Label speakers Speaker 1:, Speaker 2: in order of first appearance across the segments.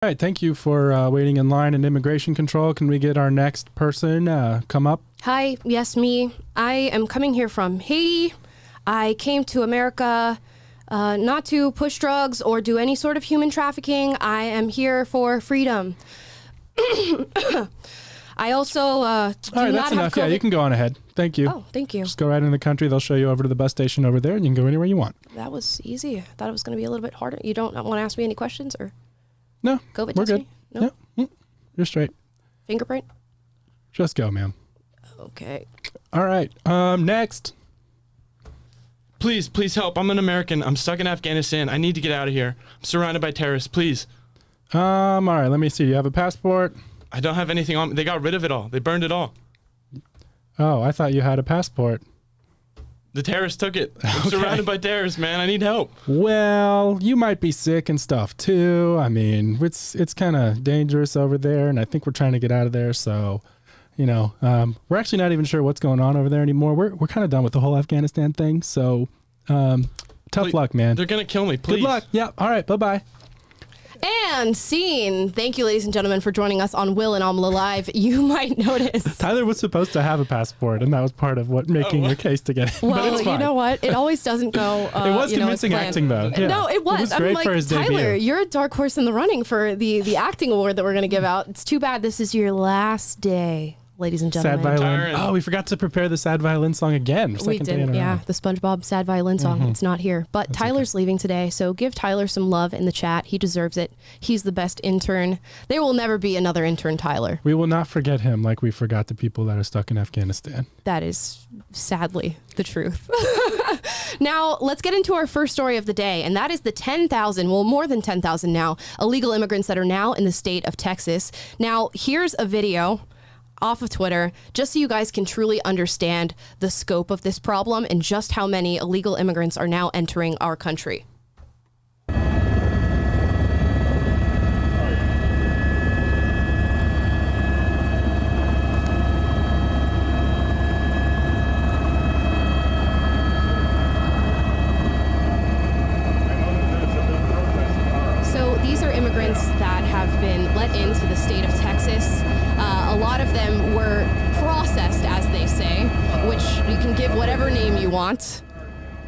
Speaker 1: All right, thank you for waiting in line in immigration control. Can we get our next person come up?
Speaker 2: Hi, yes, me. I am coming here from Haiti. I came to America not to push drugs or do any sort of human trafficking. I am here for freedom. I also
Speaker 1: All right, that's enough. Yeah, you can go on ahead. Thank you.
Speaker 2: Oh, thank you.
Speaker 1: Just go right in the country. They'll show you over to the bus station over there, and you can go anywhere you want.
Speaker 2: That was easy. I thought it was going to be a little bit harder. You don't want to ask me any questions or?
Speaker 1: No,
Speaker 2: COVID
Speaker 1: we're
Speaker 2: test
Speaker 1: good.
Speaker 2: me? No?
Speaker 1: Yeah, you're straight.
Speaker 2: Fingerprint?
Speaker 1: Just go, ma'am.
Speaker 2: Okay.
Speaker 1: All right, next.
Speaker 3: Please help. I'm an American. I'm stuck in Afghanistan. I need to get out of here. I'm surrounded by terrorists. Please.
Speaker 1: All right, let me see. You have a passport?
Speaker 3: I don't have anything on me. They got rid of it all. They burned it all.
Speaker 1: Oh, I thought you had a passport.
Speaker 3: The terrorists took it. I'm surrounded by terrorists, man. I need help.
Speaker 1: Well, you might be sick and stuff too. I mean, it's kind of dangerous over there, and I think we're trying to get out of there. So, you know, we're actually not even sure what's going on over there anymore. We're kind of done with the whole Afghanistan thing. So, tough luck, man.
Speaker 3: They're gonna kill me. Please.
Speaker 1: Good luck. Yeah. All right. Bye-bye.
Speaker 2: And scene. Thank you, ladies and gentlemen, for joining us on Will and Amala Live. You might notice
Speaker 1: Tyler was supposed to have a passport, and that was part of what making your case to get in.
Speaker 2: Well,
Speaker 1: but it's fine.
Speaker 2: you know what? It always doesn't go.
Speaker 1: It was convincing acting, though. Yeah.
Speaker 2: No, it was.
Speaker 1: It was great
Speaker 2: I'm like,
Speaker 1: for his
Speaker 2: Tyler,
Speaker 1: debut.
Speaker 2: you're a dark horse in the running for the acting award that we're going to give out. It's too bad this is your last day, ladies and gentlemen.
Speaker 1: Sad violin. Oh, we forgot to prepare the sad violin song again.
Speaker 2: We didn't, yeah. The SpongeBob sad violin song. It's not here. But that's Tyler's leaving today, so give Tyler some love in the chat. He deserves it. He's the best intern. There will never be another intern, Tyler.
Speaker 1: We will not forget him like we forgot the people that are stuck in Afghanistan.
Speaker 2: That is sadly the truth. Now, let's get into our first story of the day, and that is the 10,000, well, more than 10,000 now, illegal immigrants that are now in the state of Texas. Now, here's a video off of Twitter, just so you guys can truly understand the scope of this problem and just how many illegal immigrants are now entering our country. So these are immigrants that have been let into the state of Texas. A lot of them were processed, as they say, which you can give whatever name you want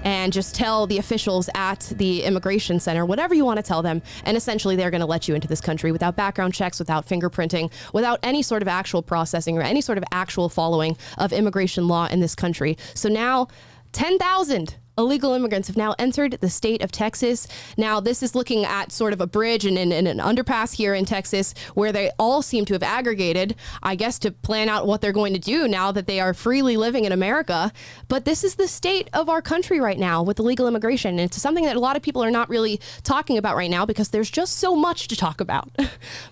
Speaker 2: and just tell the officials at the immigration center whatever you want to tell them. And essentially, they're going to let you into this country without background checks, without fingerprinting, without any sort of actual processing or any sort of actual following of immigration law in this country. So now 10,000 illegal immigrants have now entered the state of Texas. Now, this is looking at sort of a bridge and an underpass here in Texas where they all seem to have aggregated, I guess, to plan out what they're going to do now that they are freely living in America. But this is the state of our country right now with illegal immigration. And it's something that a lot of people are not really talking about right now because there's just so much to talk about.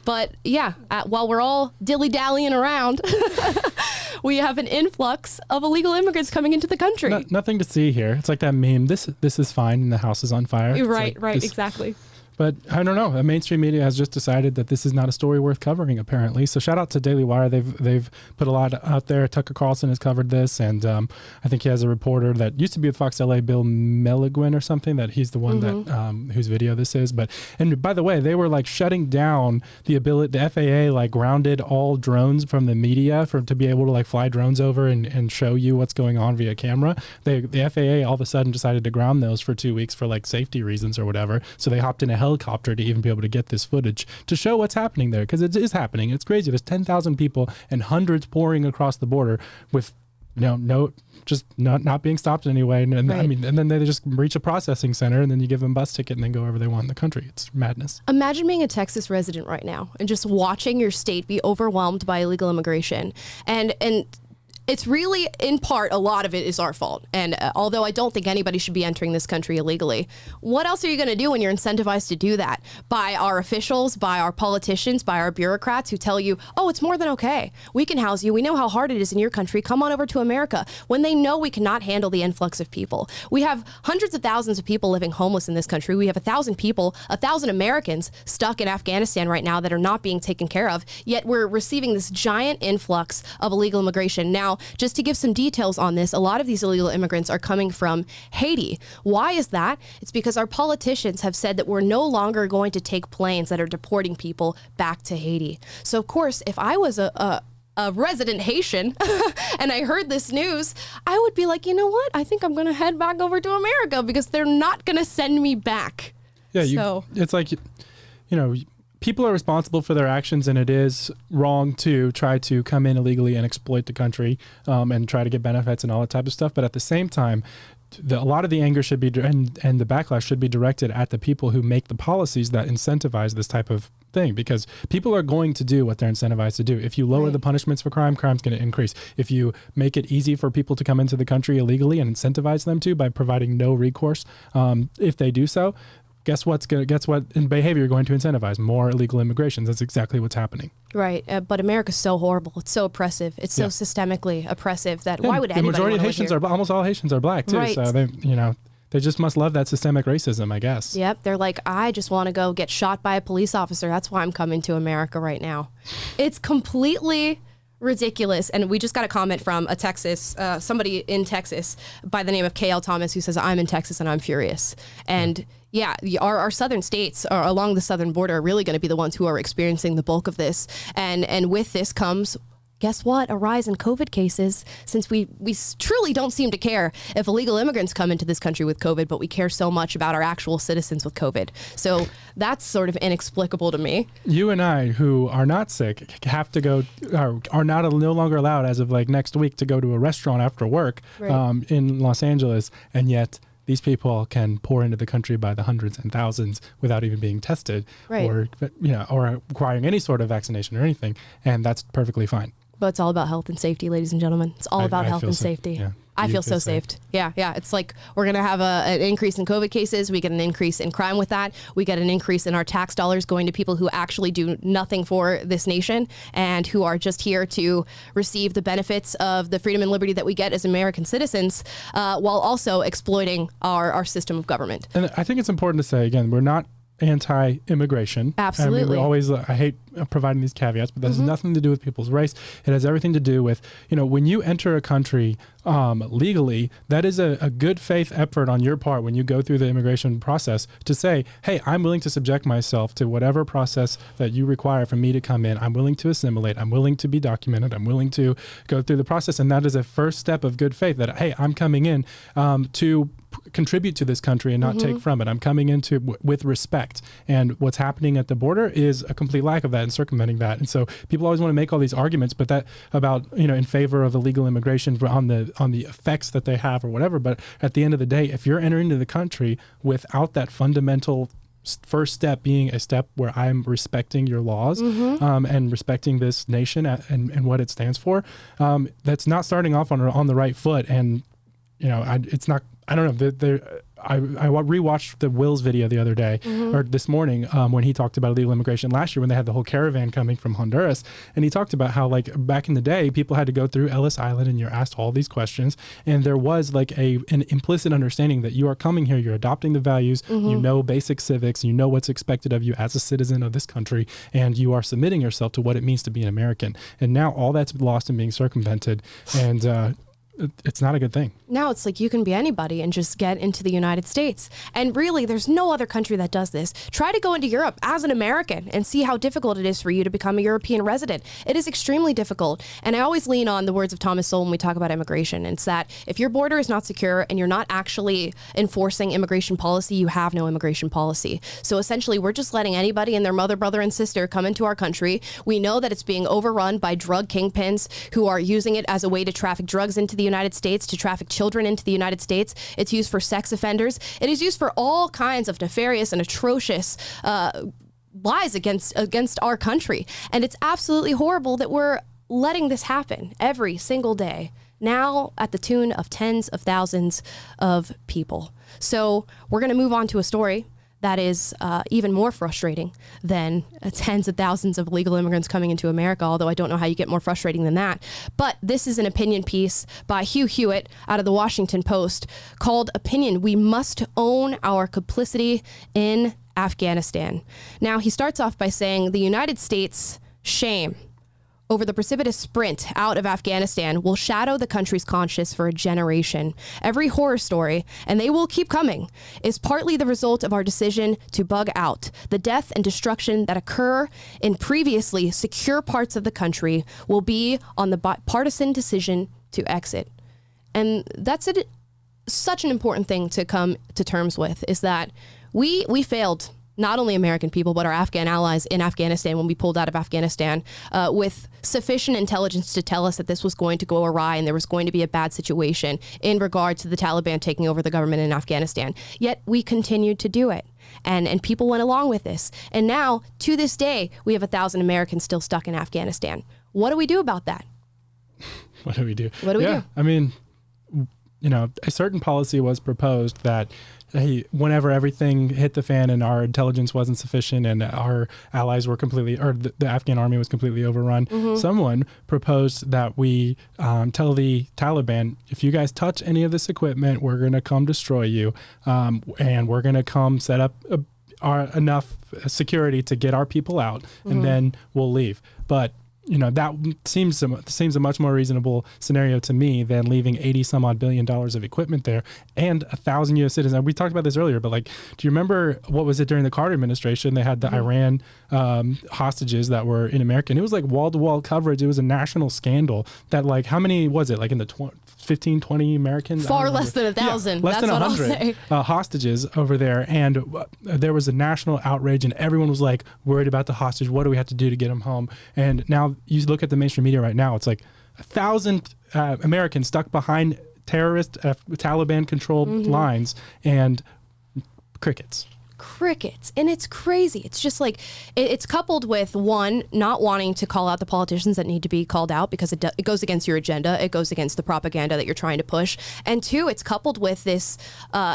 Speaker 2: But yeah, while we're all dilly-dallying around, we have an influx of illegal immigrants coming into the country.
Speaker 1: Nothing to see here. It's like that meme. This is fine and the house is on fire.
Speaker 2: Right, exactly.
Speaker 1: But I don't know. The mainstream media has just decided that this is not a story worth covering, apparently. So shout out to Daily Wire. They've put a lot out there. Tucker Carlson has covered this, and I think he has a reporter that used to be with Fox LA, Bill Melligwin or something. That he's the one that whose video this is. And by the way, they were like shutting down the ability. The FAA like grounded all drones from the media to be able to like fly drones over and show you what's going on via camera. The FAA all of a sudden decided to ground those for 2 weeks for like safety reasons or whatever. So they hopped in a helicopter to even be able to get this footage to show what's happening there, because it is happening. It's crazy. There's 10,000 people and hundreds pouring across the border with just not being stopped anyway. And
Speaker 2: right.
Speaker 1: I mean, and then they just reach a processing center and then you give them a bus ticket and then go wherever they want in the country. It's madness.
Speaker 2: Imagine being a Texas resident right now and just watching your state be overwhelmed by illegal immigration. And it's really, in part, a lot of it is our fault. And although I don't think anybody should be entering this country illegally, what else are you going to do when you're incentivized to do that? By our officials, by our politicians, by our bureaucrats who tell you, oh, it's more than okay. We can house you. We know how hard it is in your country. Come on over to America. When they know we cannot handle the influx of people. We have hundreds of thousands of people living homeless in this country. We have 1,000 people, 1,000 Americans stuck in Afghanistan right now that are not being taken care of. Yet we're receiving this giant influx of illegal immigration. Now, just to give some details on this, a lot of these illegal immigrants are coming from Haiti. Why is that? It's because our politicians have said that we're no longer going to take planes that are deporting people back to Haiti. So, of course, if I was a resident Haitian and I heard this news, I would be like, you know what? I think I'm going to head back over to America because they're not going to send me back.
Speaker 1: Yeah, it's like, people are responsible for their actions, and it is wrong to try to come in illegally and exploit the country and try to get benefits and all that type of stuff. But at the same time, a lot of the anger should be and the backlash should be directed at the people who make the policies that incentivize this type of thing, because people are going to do what they're incentivized to do. If you lower the punishments for crime, crime's going to increase. If you make it easy for people to come into the country illegally and incentivize them to by providing no recourse if they do so, guess what in behavior you're going to incentivize? More illegal immigrations. That's exactly what's happening.
Speaker 2: Right. But America's so horrible. It's so oppressive. It's so systemically oppressive that why would anybody
Speaker 1: the majority of Haitians
Speaker 2: live here?
Speaker 1: almost all Haitians are black too.
Speaker 2: Right.
Speaker 1: So they just must love that systemic racism, I guess.
Speaker 2: Yep. They're like, I just want to go get shot by a police officer. That's why I'm coming to America right now. It's completely ridiculous. And we just got a comment from somebody in Texas by the name of KL Thomas, who says, I'm in Texas and I'm furious. And yeah, our southern states along the southern border are really going to be the ones who are experiencing the bulk of this. And with this comes, guess what? A rise in COVID cases, since we truly don't seem to care if illegal immigrants come into this country with COVID, but we care so much about our actual citizens with COVID. So that's sort of inexplicable to me.
Speaker 1: You and I, who are not sick, have to go, are no longer allowed as of like next week to go to a restaurant after work in Los Angeles, and yet these people can pour into the country by the hundreds and thousands without even being tested or requiring any sort of vaccination or anything, and that's perfectly fine.
Speaker 2: But it's all about health and safety, ladies and gentlemen. It's all about health and safety.
Speaker 1: Yeah.
Speaker 2: I feel so saved. Yeah. It's like we're going to have an increase in COVID cases. We get an increase in crime with that. We get an increase in our tax dollars going to people who actually do nothing for this nation and who are just here to receive the benefits of the freedom and liberty that we get as American citizens, while also exploiting our system of government.
Speaker 1: And I think it's important to say, again, we're not anti-immigration.
Speaker 2: Absolutely.
Speaker 1: I hate providing these caveats, but that has nothing to do with people's race. It has everything to do with, when you enter a country legally, that is a good faith effort on your part when you go through the immigration process to say, hey, I'm willing to subject myself to whatever process that you require for me to come in. I'm willing to assimilate. I'm willing to be documented. I'm willing to go through the process. And that is a first step of good faith that, hey, I'm coming in to contribute to this country and not take from it. I'm coming into with respect. And what's happening at the border is a complete lack of that and circumventing that. And so people always want to make all these arguments, but that about, in favor of illegal immigration on the effects that they have or whatever. But at the end of the day, if you're entering into the country without that fundamental first step being a step where I'm respecting your laws and respecting this nation and what it stands for, that's not starting off on the right foot. And, it's not, I don't know. I rewatched the Will's video the other day or this morning when he talked about illegal immigration last year when they had the whole caravan coming from Honduras. And he talked about how like back in the day, people had to go through Ellis Island and you're asked all these questions. And there was like an implicit understanding that you are coming here, you're adopting the values, basic civics, what's expected of you as a citizen of this country, and you are submitting yourself to what it means to be an American. And now all that's lost and being circumvented. And it's not a good thing.
Speaker 2: Now it's like you can be anybody and just get into the United States. And really, there's no other country that does this. Try to go into Europe as an American and see how difficult it is for you to become a European resident. It is extremely difficult. And I always lean on the words of Thomas Sowell when we talk about immigration. And it's that if your border is not secure and you're not actually enforcing immigration policy, you have no immigration policy. So essentially, we're just letting anybody and their mother, brother, and sister come into our country. We know that it's being overrun by drug kingpins who are using it as a way to traffic drugs into the United States, to traffic children into the United States. It's used for sex offenders. It is used for all kinds of nefarious and atrocious lies against our country. And it's absolutely horrible that we're letting this happen every single day, now at the tune of tens of thousands of people. So we're going to move on to a story that is even more frustrating than tens of thousands of illegal immigrants coming into America, although I don't know how you get more frustrating than that. But this is an opinion piece by Hugh Hewitt out of the Washington Post called Opinion: We Must Own Our Complicity in Afghanistan. Now, he starts off by saying the United States, shame. over the precipitous sprint out of Afghanistan will shadow the country's conscience for a generation. Every horror story, and they will keep coming, is partly the result of our decision to bug out. The death and destruction that occur in previously secure parts of the country will be on the bipartisan decision to exit. And that's such an important thing to come to terms with, is that we failed not only American people, but our Afghan allies in Afghanistan when we pulled out of Afghanistan with sufficient intelligence to tell us that this was going to go awry and there was going to be a bad situation in regard to the Taliban taking over the government in Afghanistan. Yet we continued to do it. And people went along with this. And now, to this day, we have 1,000 Americans still stuck in Afghanistan. What do we do about that?
Speaker 1: What do we do?
Speaker 2: What do we do?
Speaker 1: I mean, a certain policy was proposed that, hey, whenever everything hit the fan and our intelligence wasn't sufficient and our allies were the Afghan army was completely overrun, someone proposed that we tell the Taliban, if you guys touch any of this equipment, we're going to come destroy you, and we're going to come set up enough security to get our people out, and then we'll leave. But that seems a much more reasonable scenario to me than leaving $80-some-odd billion of equipment there and 1,000 U.S. citizens. We talked about this earlier, but do you remember what was it during the Carter administration? They had the Iran hostages that were in America, and it was like wall-to-wall coverage. It was a national scandal that how many was it? In the 15, 20 Americans?
Speaker 2: Far less than 1,000.
Speaker 1: Yeah, less than 100 hostages over there. And there was a national outrage, and everyone was worried about the hostage. What do we have to do to get them home? And now you look at the mainstream media right now, it's 1,000 Americans stuck behind terrorist Taliban-controlled lines, and crickets.
Speaker 2: And it's crazy. It's just it's coupled with, one, not wanting to call out the politicians that need to be called out because it goes against your agenda. It goes against the propaganda that you're trying to push. And two, it's coupled with this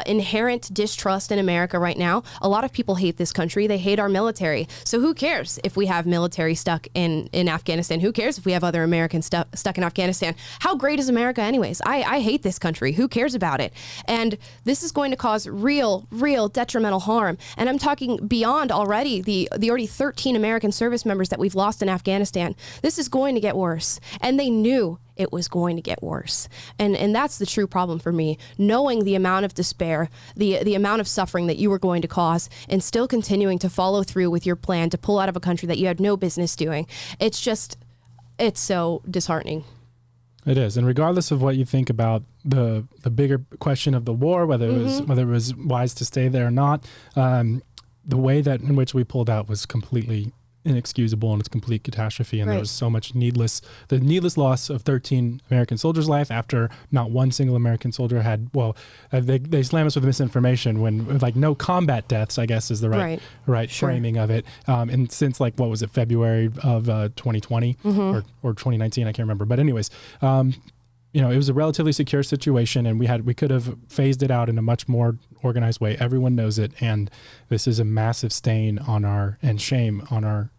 Speaker 2: inherent distrust in America right now. A lot of people hate this country. They hate our military. So who cares if we have military stuck in Afghanistan? Who cares if we have other Americans stuck in Afghanistan? How great is America anyways? I hate this country. Who cares about it? And this is going to cause real detrimental harm. And I'm talking beyond already the already 13 American service members that we've lost in Afghanistan. This is going to get worse. And they knew it was going to get worse. And that's the true problem for me, knowing the amount of despair, the amount of suffering that you were going to cause, and still continuing to follow through with your plan to pull out of a country that you had no business doing. It's so disheartening.
Speaker 1: It is, and regardless of what you think about the bigger question of the war, whether it was wise to stay there or not, the way that in which we pulled out was completely inexcusable, and it's complete catastrophe. And there was so much needless loss of 13 American soldiers' life after not one single American soldier had. Well, they slam us with misinformation when no combat deaths, I guess, is the right framing of it. And since what was it, February of 2020 or 2019, I can't remember. But anyways. It was a relatively secure situation, and we could have phased it out in a much more organized way. Everyone knows it, and this is a massive stain on and shame on our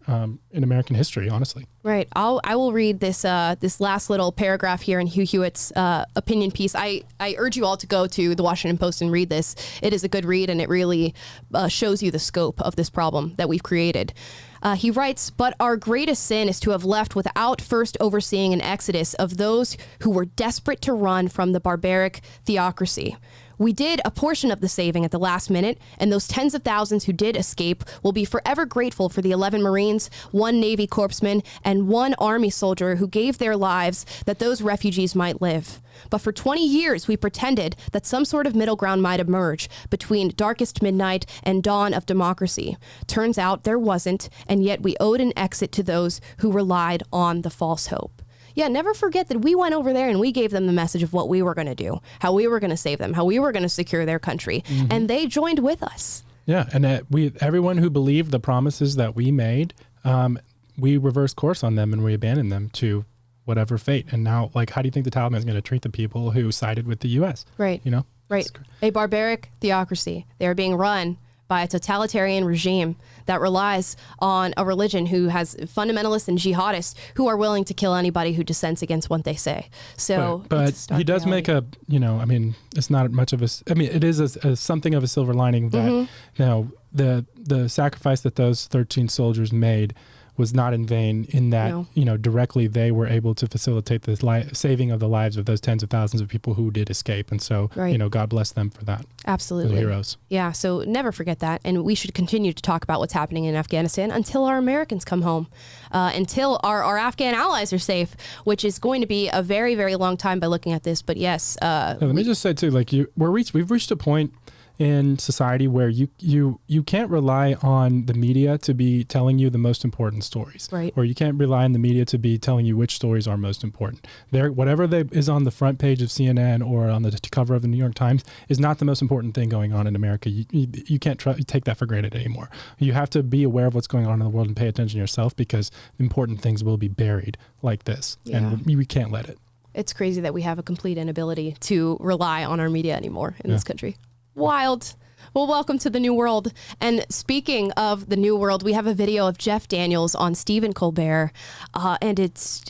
Speaker 1: in American history, honestly.
Speaker 2: Right. I will read this last little paragraph here in Hugh Hewitt's opinion piece. I urge you all to go to the Washington Post and read this. It is a good read, and it really shows you the scope of this problem that we've created. He writes, "But our greatest sin is to have left without first overseeing an exodus of those who were desperate to run from the barbaric theocracy. We did a portion of the saving at the last minute, and those tens of thousands who did escape will be forever grateful for the 11 Marines, 1 Navy corpsman, and 1 Army soldier who gave their lives that those refugees might live. But for 20 years, we pretended that some sort of middle ground might emerge between darkest midnight and dawn of democracy. Turns out there wasn't, and yet we owed an exit to those who relied on the false hope." Yeah, never forget that we went over there and we gave them the message of what we were going to do, how we were going to save them, how we were going to secure their country, and they joined with us.
Speaker 1: Yeah, and everyone who believed the promises that we made, we reversed course on them and we abandoned them to whatever fate. And now, how do you think the Taliban is going to treat the people who sided with the U.S.?
Speaker 2: Right. Right. A barbaric theocracy. They are being run by a totalitarian regime that relies on a religion who has fundamentalists and jihadists who are willing to kill anybody who dissents against what they say. So,
Speaker 1: but he does make it's not much of it is something of a silver lining that, the sacrifice that those 13 soldiers made was not in vain in that, directly they were able to facilitate the saving of the lives of those tens of thousands of people who did escape. And so, God bless them for that.
Speaker 2: Absolutely.
Speaker 1: They're heroes.
Speaker 2: Yeah, so never forget that. And we should continue to talk about what's happening in Afghanistan until our Americans come home, until our Afghan allies are safe, which is going to be a very, very long time by looking at this. But yes.
Speaker 1: Let me just say, too, like we've reached a point in society where you can't rely on the media to be telling you the most important stories,
Speaker 2: right?
Speaker 1: Or you can't rely on the media to be telling you which stories are most important. Whatever is on the front page of CNN or on the cover of the New York Times is not the most important thing going on in America. You can't take that for granted anymore. You have to be aware of what's going on in the world and pay attention to yourself, because important things will be buried like this, and we can't let it.
Speaker 2: It's crazy that we have a complete inability to rely on our media anymore in this country. Wild. Well, welcome to the new world. And speaking of the new world, we have a video of Jeff Daniels on Stephen Colbert, and it's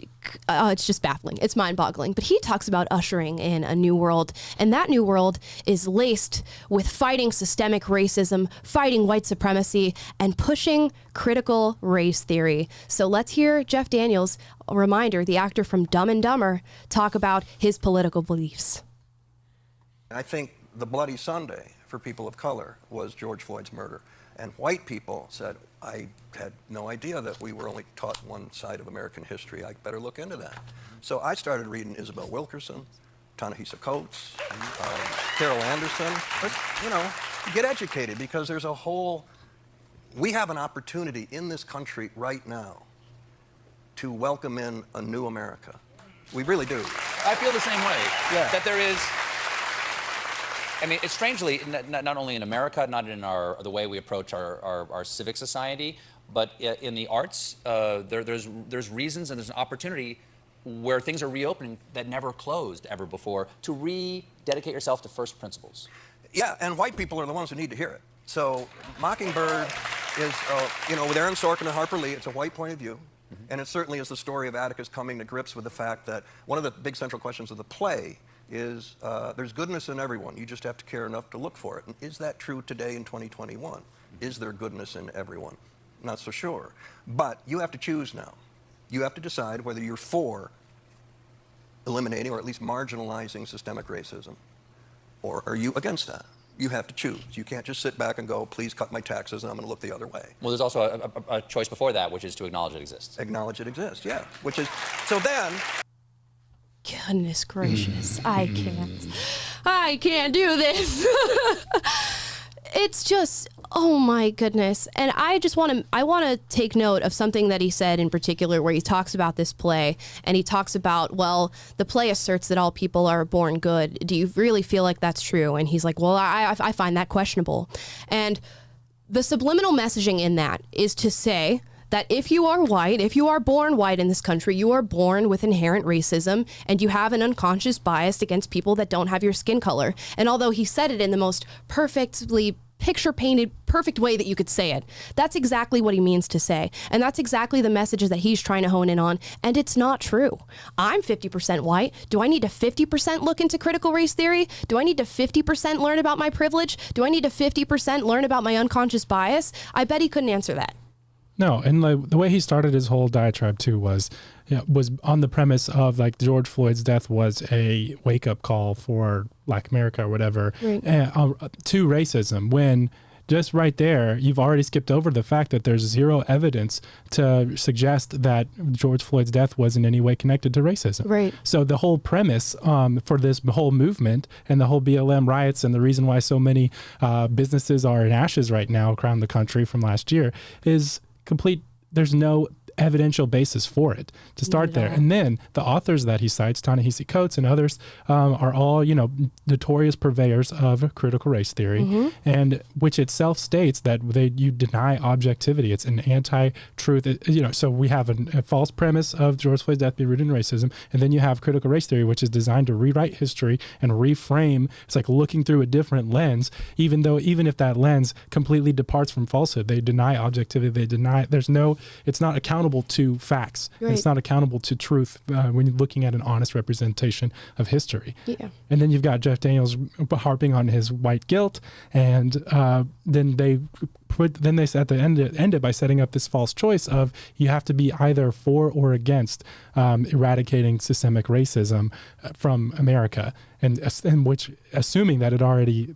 Speaker 2: just baffling. It's mind-boggling. But he talks about ushering in a new world, and that new world is laced with fighting systemic racism, fighting white supremacy, and pushing critical race theory. So let's hear Jeff Daniels, a reminder, the actor from Dumb and Dumber, talk about his political beliefs.
Speaker 4: I think the Bloody Sunday for people of color was George Floyd's murder. And white people said, I had no idea that we were only taught one side of American history. I better look into that. So I started reading Isabel Wilkerson, Ta-Nehisi Coates, Carol Anderson. Get educated, because there's we have an opportunity in this country right now to welcome in a new America. We really do.
Speaker 5: I feel the same way.
Speaker 4: Yeah.
Speaker 5: That there is... I mean, it's strangely, not only in America, not in the way we approach our civic society, but in the arts, there's reasons and there's an opportunity where things are reopening that never closed ever before, to rededicate yourself to first principles.
Speaker 4: Yeah, and white people are the ones who need to hear it. So Mockingbird is, with Aaron Sorkin and Harper Lee, it's a white point of view. Mm-hmm. And it certainly is the story of Atticus coming to grips with the fact that one of the big central questions of the play is there's goodness in everyone. You just have to care enough to look for it. And is that true today in 2021? Is there goodness in everyone? Not so sure. But you have to choose now. You have to decide whether you're for eliminating or at least marginalizing systemic racism, or are you against that? You have to choose. You can't just sit back and go, please cut my taxes and I'm going to look the other way.
Speaker 5: Well, there's also a choice before that, which is to acknowledge it exists.
Speaker 4: Acknowledge it exists, yeah. Which is, so then...
Speaker 2: Goodness gracious, I can't do this. It's just, oh my goodness. And I want to take note of something that he said in particular, where he talks about this play, and he talks about, well, the play asserts that all people are born good. Do you really feel like that's true? And he's like, well, I find that questionable. And the subliminal messaging in that is to say that if you are white, if you are born white in this country, you are born with inherent racism, and you have an unconscious bias against people that don't have your skin color. And although he said it in the most perfectly picture-painted, perfect way that you could say it, that's exactly what he means to say. And that's exactly the messages that he's trying to hone in on. And it's not true. I'm 50% white. Do I need to 50% look into critical race theory? Do I need to 50% learn about my privilege? Do I need to 50% learn about my unconscious bias? I bet he couldn't answer that.
Speaker 1: No, and the way he started his whole diatribe too was on the premise of like George Floyd's death was a wake-up call for Black America or whatever, right, to racism, when just right there, you've already skipped over the fact that there's zero evidence to suggest that George Floyd's death was in any way connected to racism.
Speaker 2: Right.
Speaker 1: So the whole premise for this whole movement and the whole BLM riots, and the reason why so many businesses are in ashes right now around the country from last year, is complete. There's no evidential basis for it to start there. And then the authors that he cites, Ta-Nehisi Coates and others, are all, notorious purveyors of critical race theory, and which itself states that you deny objectivity. It's an anti-truth, so we have a false premise of George Floyd's death being rooted in racism, and then you have critical race theory, which is designed to rewrite history and reframe. It's like looking through a different lens, even if that lens completely departs from falsehood. They deny objectivity. They deny, it's not accountable to facts. Right. It's not accountable to truth when you're looking at an honest representation of history. Yeah. And then you've got Jeff Daniels harping on his white guilt, and then they then they at the end ended by setting up this false choice of you have to be either for or against eradicating systemic racism from America, and which assuming that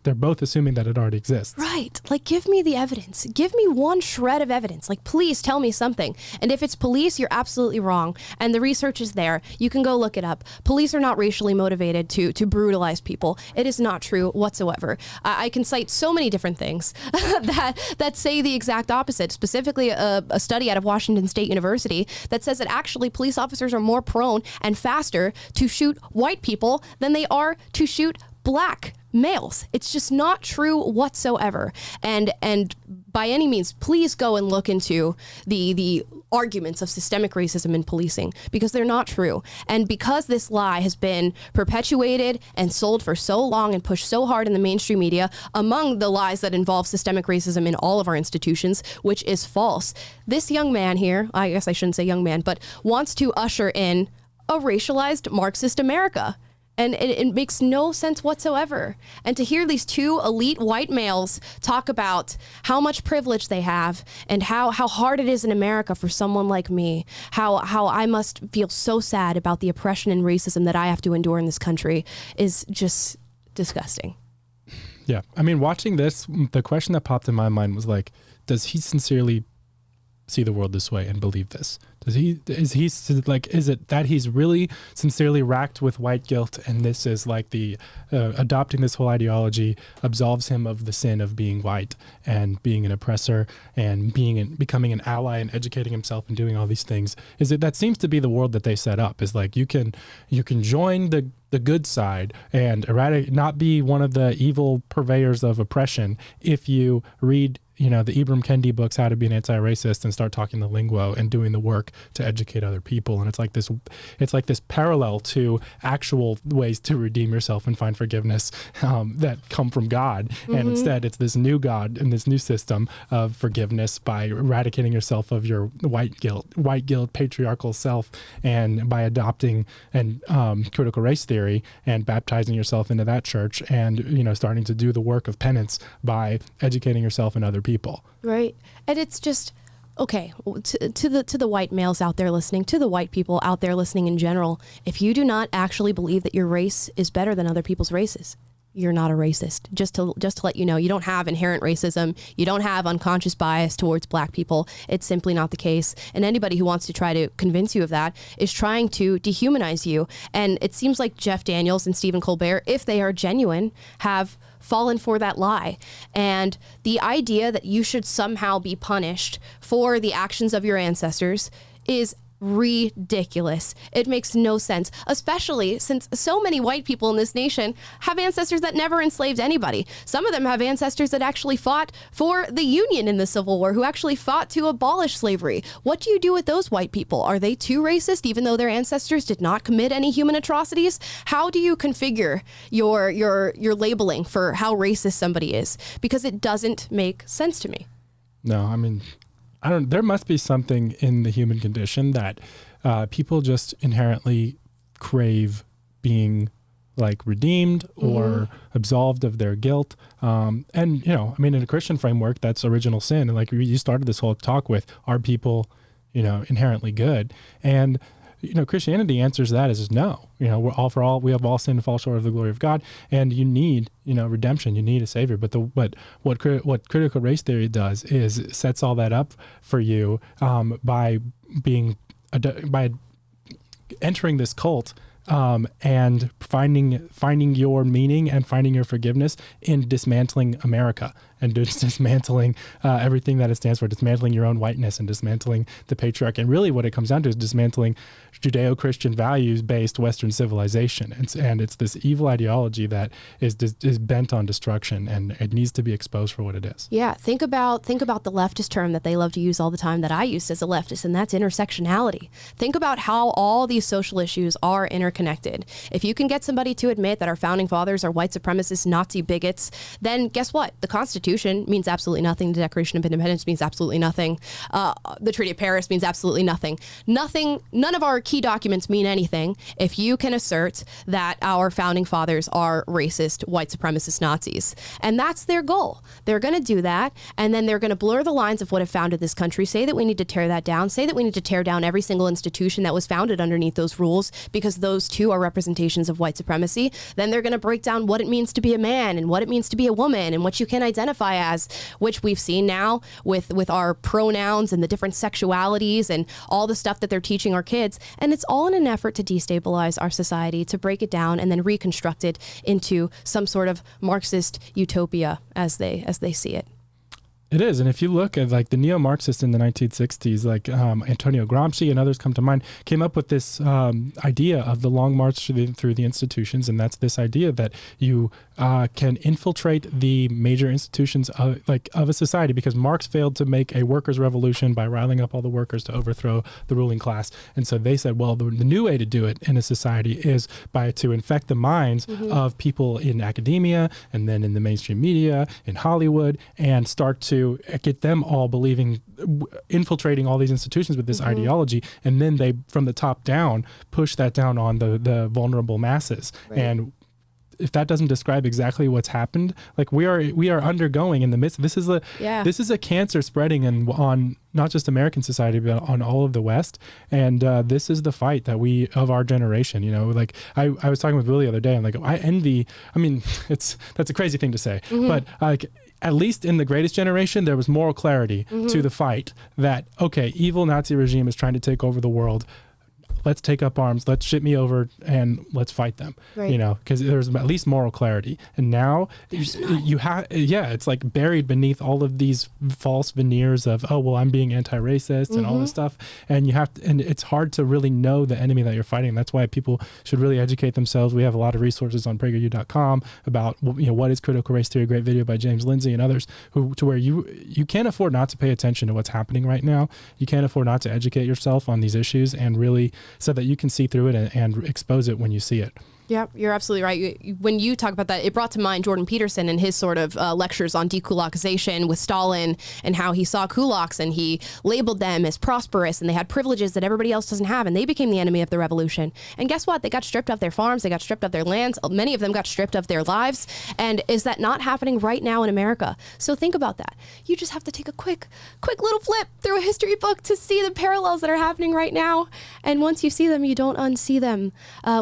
Speaker 1: they're both assuming that it already exists.
Speaker 2: Right. Like, give me the evidence. Give me one shred of evidence. Like, please tell me something. And if it's police, you're absolutely wrong. And the research is there. You can go look it up. Police are not racially motivated to brutalize people. It is not true whatsoever. I can cite so many different things that say the exact opposite. Specifically, a study out of Washington State University that says that actually police officers are more prone and faster to shoot white people than they are to shoot black males. It's just not true whatsoever. And by any means, please go and look into the arguments of systemic racism in policing, because they're not true. And because this lie has been perpetuated and sold for so long and pushed so hard in the mainstream media, among the lies that involve systemic racism in all of our institutions, which is false, this young man here, I guess I shouldn't say young man, but wants to usher in a racialized Marxist America. And it makes no sense whatsoever. And to hear these two elite white males talk about how much privilege they have and how hard it is in America for someone like me, how I must feel so sad about the oppression and racism that I have to endure in this country is just disgusting.
Speaker 1: Yeah. I mean, watching this, the question that popped in my mind was like, does he sincerely see the world this way and believe this? Is it that he's really sincerely racked with white guilt, and this is like the adopting this whole ideology absolves him of the sin of being white and being an oppressor and becoming an ally and educating himself and doing all these things? Is it that seems to be the world that they set up? Is like you can join the good side and not be one of the evil purveyors of oppression if you read the Ibram Kendi books, How to Be an Anti-Racist, and start talking the lingo and doing the work to educate other people. And it's like this parallel to actual ways to redeem yourself and find forgiveness that come from God. Mm-hmm. And instead, it's this new God and this new system of forgiveness by eradicating yourself of your white guilt, patriarchal self, and by adopting and critical race theory and baptizing yourself into that church, and starting to do the work of penance by educating yourself and other people.
Speaker 2: Right. And it's just, okay, to the white males out there listening, to the white people out there listening in general, if you do not actually believe that your race is better than other people's races, you're not a racist. Just to let you know, you don't have inherent racism. You don't have unconscious bias towards black people. It's simply not the case. And anybody who wants to try to convince you of that is trying to dehumanize you. And it seems like Jeff Daniels and Stephen Colbert, if they are genuine, have fallen for that lie. And the idea that you should somehow be punished for the actions of your ancestors is ridiculous. It makes no sense, especially since so many white people in this nation have ancestors that never enslaved anybody. Some of them have ancestors that actually fought for the Union in the Civil War, who actually fought to abolish slavery. What do you do with those white people? Are they too racist, even though their ancestors did not commit any human atrocities? How do you configure your labeling for how racist somebody is? Because it doesn't make sense to me.
Speaker 1: No, I mean, there must be something in the human condition that people just inherently crave being like redeemed or absolved of their guilt. And, I mean, in a Christian framework, that's original sin. And like you started this whole talk with, are people, inherently good? And, Christianity answers that as no. We have all sinned and fall short of the glory of God, and you need, redemption. You need a savior. But what critical race theory does is sets all that up for you by entering this cult and finding your meaning and finding your forgiveness in dismantling America and dismantling everything that it stands for, dismantling your own whiteness and dismantling the patriarchy. And really what it comes down to is dismantling Judeo-Christian values-based Western civilization. And it's this evil ideology that is bent on destruction, and it needs to be exposed for what it is.
Speaker 2: Yeah, think about the leftist term that they love to use all the time that I used as a leftist, and that's intersectionality. Think about how all these social issues are interconnected. If you can get somebody to admit that our founding fathers are white supremacists, Nazi bigots, then guess what? The Constitution Constitution means absolutely nothing. The Declaration of Independence means absolutely nothing. The Treaty of Paris means absolutely nothing. None of our key documents mean anything if you can assert that our founding fathers are racist, white supremacist Nazis. And that's their goal. They're going to do that, and then they're going to blur the lines of what have founded this country, say that we need to tear that down, say that we need to tear down every single institution that was founded underneath those rules because those too are representations of white supremacy. Then they're going to break down what it means to be a man and what it means to be a woman and what you can identify as, which we've seen now with our pronouns and the different sexualities and all the stuff that they're teaching our kids. And it's all in an effort to destabilize our society, to break it down and then reconstruct it into some sort of Marxist utopia as they see it.
Speaker 1: It is. And if you look at like the neo-Marxists in the 1960s, like Antonio Gramsci and others come to mind, came up with this idea of the long march through the institutions. And that's this idea that you can infiltrate the major institutions of a society, because Marx failed to make a workers' revolution by riling up all the workers to overthrow the ruling class. And so they said, well, the new way to do it in a society is to infect the minds of people in academia and then in the mainstream media, in Hollywood, and start to get them all believing, infiltrating all these institutions with this ideology, and then they, from the top down, push that down on the vulnerable masses. Right. And if that doesn't describe exactly what's happened, like we are undergoing in the midst. This is a cancer spreading on not just American society, but on all of the West. And this is the fight that of our generation, you know, like I was talking with Willie the other day. I'm like, that's a crazy thing to say, but like, at least in the greatest generation, there was moral clarity to the fight that, okay, evil Nazi regime is trying to take over the world. Let's take up arms. Let's ship me over and let's fight them. Right. You know, because there's at least moral clarity. And now you have, it's like buried beneath all of these false veneers of, oh, well, I'm being anti-racist and all this stuff. And and it's hard to really know the enemy that you're fighting. That's why people should really educate themselves. We have a lot of resources on PragerU.com about, you know, what is critical race theory, a great video by James Lindsay and others, to where you can't afford not to pay attention to what's happening right now. You can't afford not to educate yourself on these issues and really, so that you can see through it and expose it when you see it.
Speaker 2: Yeah, you're absolutely right. When you talk about that, it brought to mind Jordan Peterson and his sort of lectures on dekulakization with Stalin and how he saw kulaks and he labeled them as prosperous and they had privileges that everybody else doesn't have, and they became the enemy of the revolution. And guess what? They got stripped of their farms, they got stripped of their lands, many of them got stripped of their lives. And is that not happening right now in America? So think about that. You just have to take a quick little flip through a history book to see the parallels that are happening right now. And once you see them, you don't unsee them,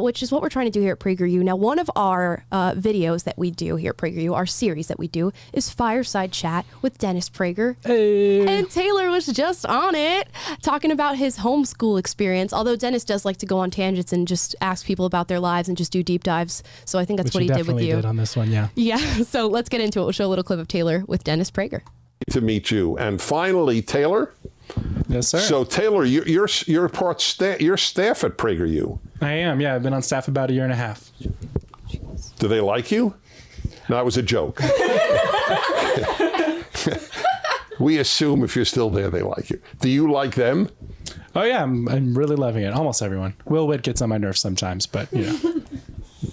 Speaker 2: which is what we're trying to do here at PragerU. Now, one of our videos that we do here at PragerU, our series that we do, is Fireside Chat with Dennis Prager. Hey. And Taylor was just on it, talking about his homeschool experience, although Dennis does like to go on tangents and just ask people about their lives and just do deep dives. So I think that's what he did with you.
Speaker 1: Did on this one, yeah.
Speaker 2: Yeah, so let's get into it. We'll show a little clip of Taylor with Dennis Prager.
Speaker 6: To meet you. And finally, Taylor.
Speaker 1: Yes, sir. So
Speaker 6: Taylor, you're staff at PragerU.
Speaker 1: I am. Yeah, I've been on staff about a year and a half.
Speaker 6: Do they like you? No, that was a joke. We assume if you're still there, they like you. Do you like them?
Speaker 1: Oh yeah, I'm really loving it. Almost everyone. Will Witt gets on my nerves sometimes, but you know.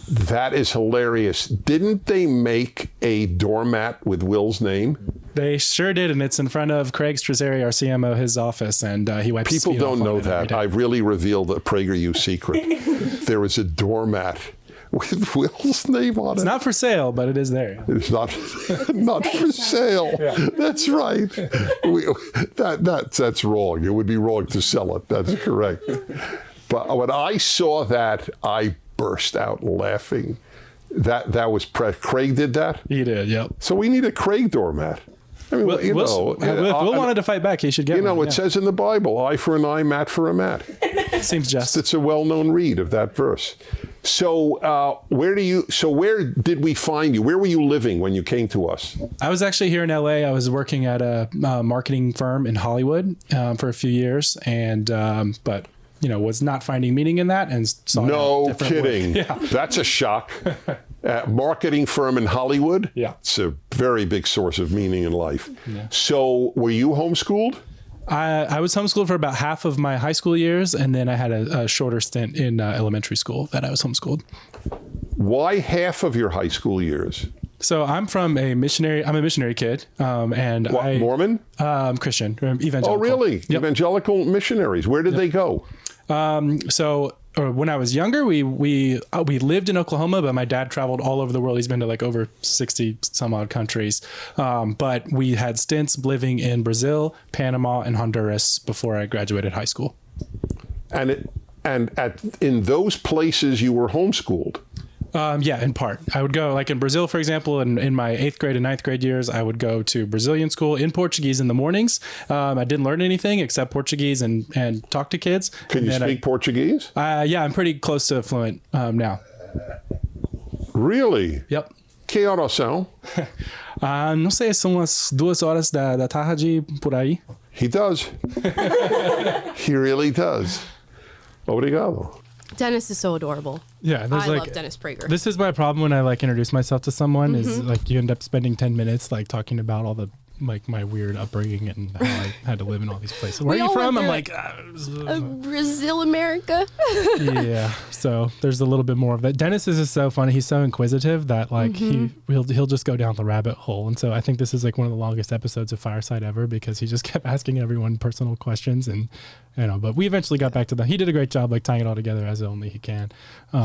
Speaker 6: That is hilarious. Didn't they make a doormat with Will's name?
Speaker 1: They sure did, and it's in front of Craig Strazzeri, our CMO, his office, and he wipes his feet off.
Speaker 6: People don't know that. I really revealed a PragerU secret. There is a doormat with Will's name on it.
Speaker 1: It's not for sale, but it is there.
Speaker 6: It's not for sale. Yeah. That's right. That's wrong. It would be wrong to sell it. That's correct. But when I saw that, I burst out laughing. That was Craig did that?
Speaker 1: He did, yep.
Speaker 6: So we need a Craig doormat. I mean,
Speaker 1: Will wanted to fight back. He should get one.
Speaker 6: It says in the Bible, eye for an eye, mat for a mat.
Speaker 1: Seems just.
Speaker 6: It's a well-known read of that verse. So where did we find you? Where were you living when you came to us?
Speaker 1: I was actually here in LA. I was working at a marketing firm in Hollywood for a few years, and but was not finding meaning in that, and saw
Speaker 6: no kidding. Yeah. That's a shock. Marketing firm in Hollywood.
Speaker 1: Yeah,
Speaker 6: it's a very big source of meaning in life. Yeah. So, were you homeschooled?
Speaker 1: I was homeschooled for about half of my high school years, and then I had a shorter stint in elementary school that I was homeschooled.
Speaker 6: Why half of your high school years?
Speaker 1: So I'm from a missionary. I'm a missionary kid, and
Speaker 6: What, Mormon?
Speaker 1: Christian, evangelical.
Speaker 6: Oh, really?
Speaker 1: Yep.
Speaker 6: Evangelical missionaries. Where did they go?
Speaker 1: When I was younger, we lived in Oklahoma, but my dad traveled all over the world. He's been to like over 60 some odd countries. But we had stints living in Brazil, Panama, and Honduras before I graduated high school.
Speaker 6: And in those places you were homeschooled.
Speaker 1: Yeah, in part. I would go, like in Brazil, for example, in my 8th grade and 9th grade years, I would go to Brazilian school in Portuguese in the mornings. I didn't learn anything except Portuguese and talk to kids.
Speaker 6: Can you speak Portuguese?
Speaker 1: Yeah, I'm pretty close to fluent now.
Speaker 6: Really?
Speaker 1: Yep.
Speaker 6: Que horas são?
Speaker 1: Não sei, são as 2 horas da tarde por aí.
Speaker 6: He does. He really does. Obrigado.
Speaker 2: Dennis is so adorable.
Speaker 1: Yeah,
Speaker 2: I love Dennis Prager.
Speaker 1: This is my problem when I like introduce myself to someone is like you end up spending 10 minutes like talking about all the like my weird upbringing and how I had to live in all these places. Where are you from? I'm like
Speaker 2: Brazil, America.
Speaker 1: Yeah. So there's a little bit more of that. Dennis is just so funny. He's so inquisitive that like he'll just go down the rabbit hole. And so I think this is like one of the longest episodes of Fireside ever because he just kept asking everyone personal questions and but we eventually got back to that. He did a great job like tying it all together as only he can.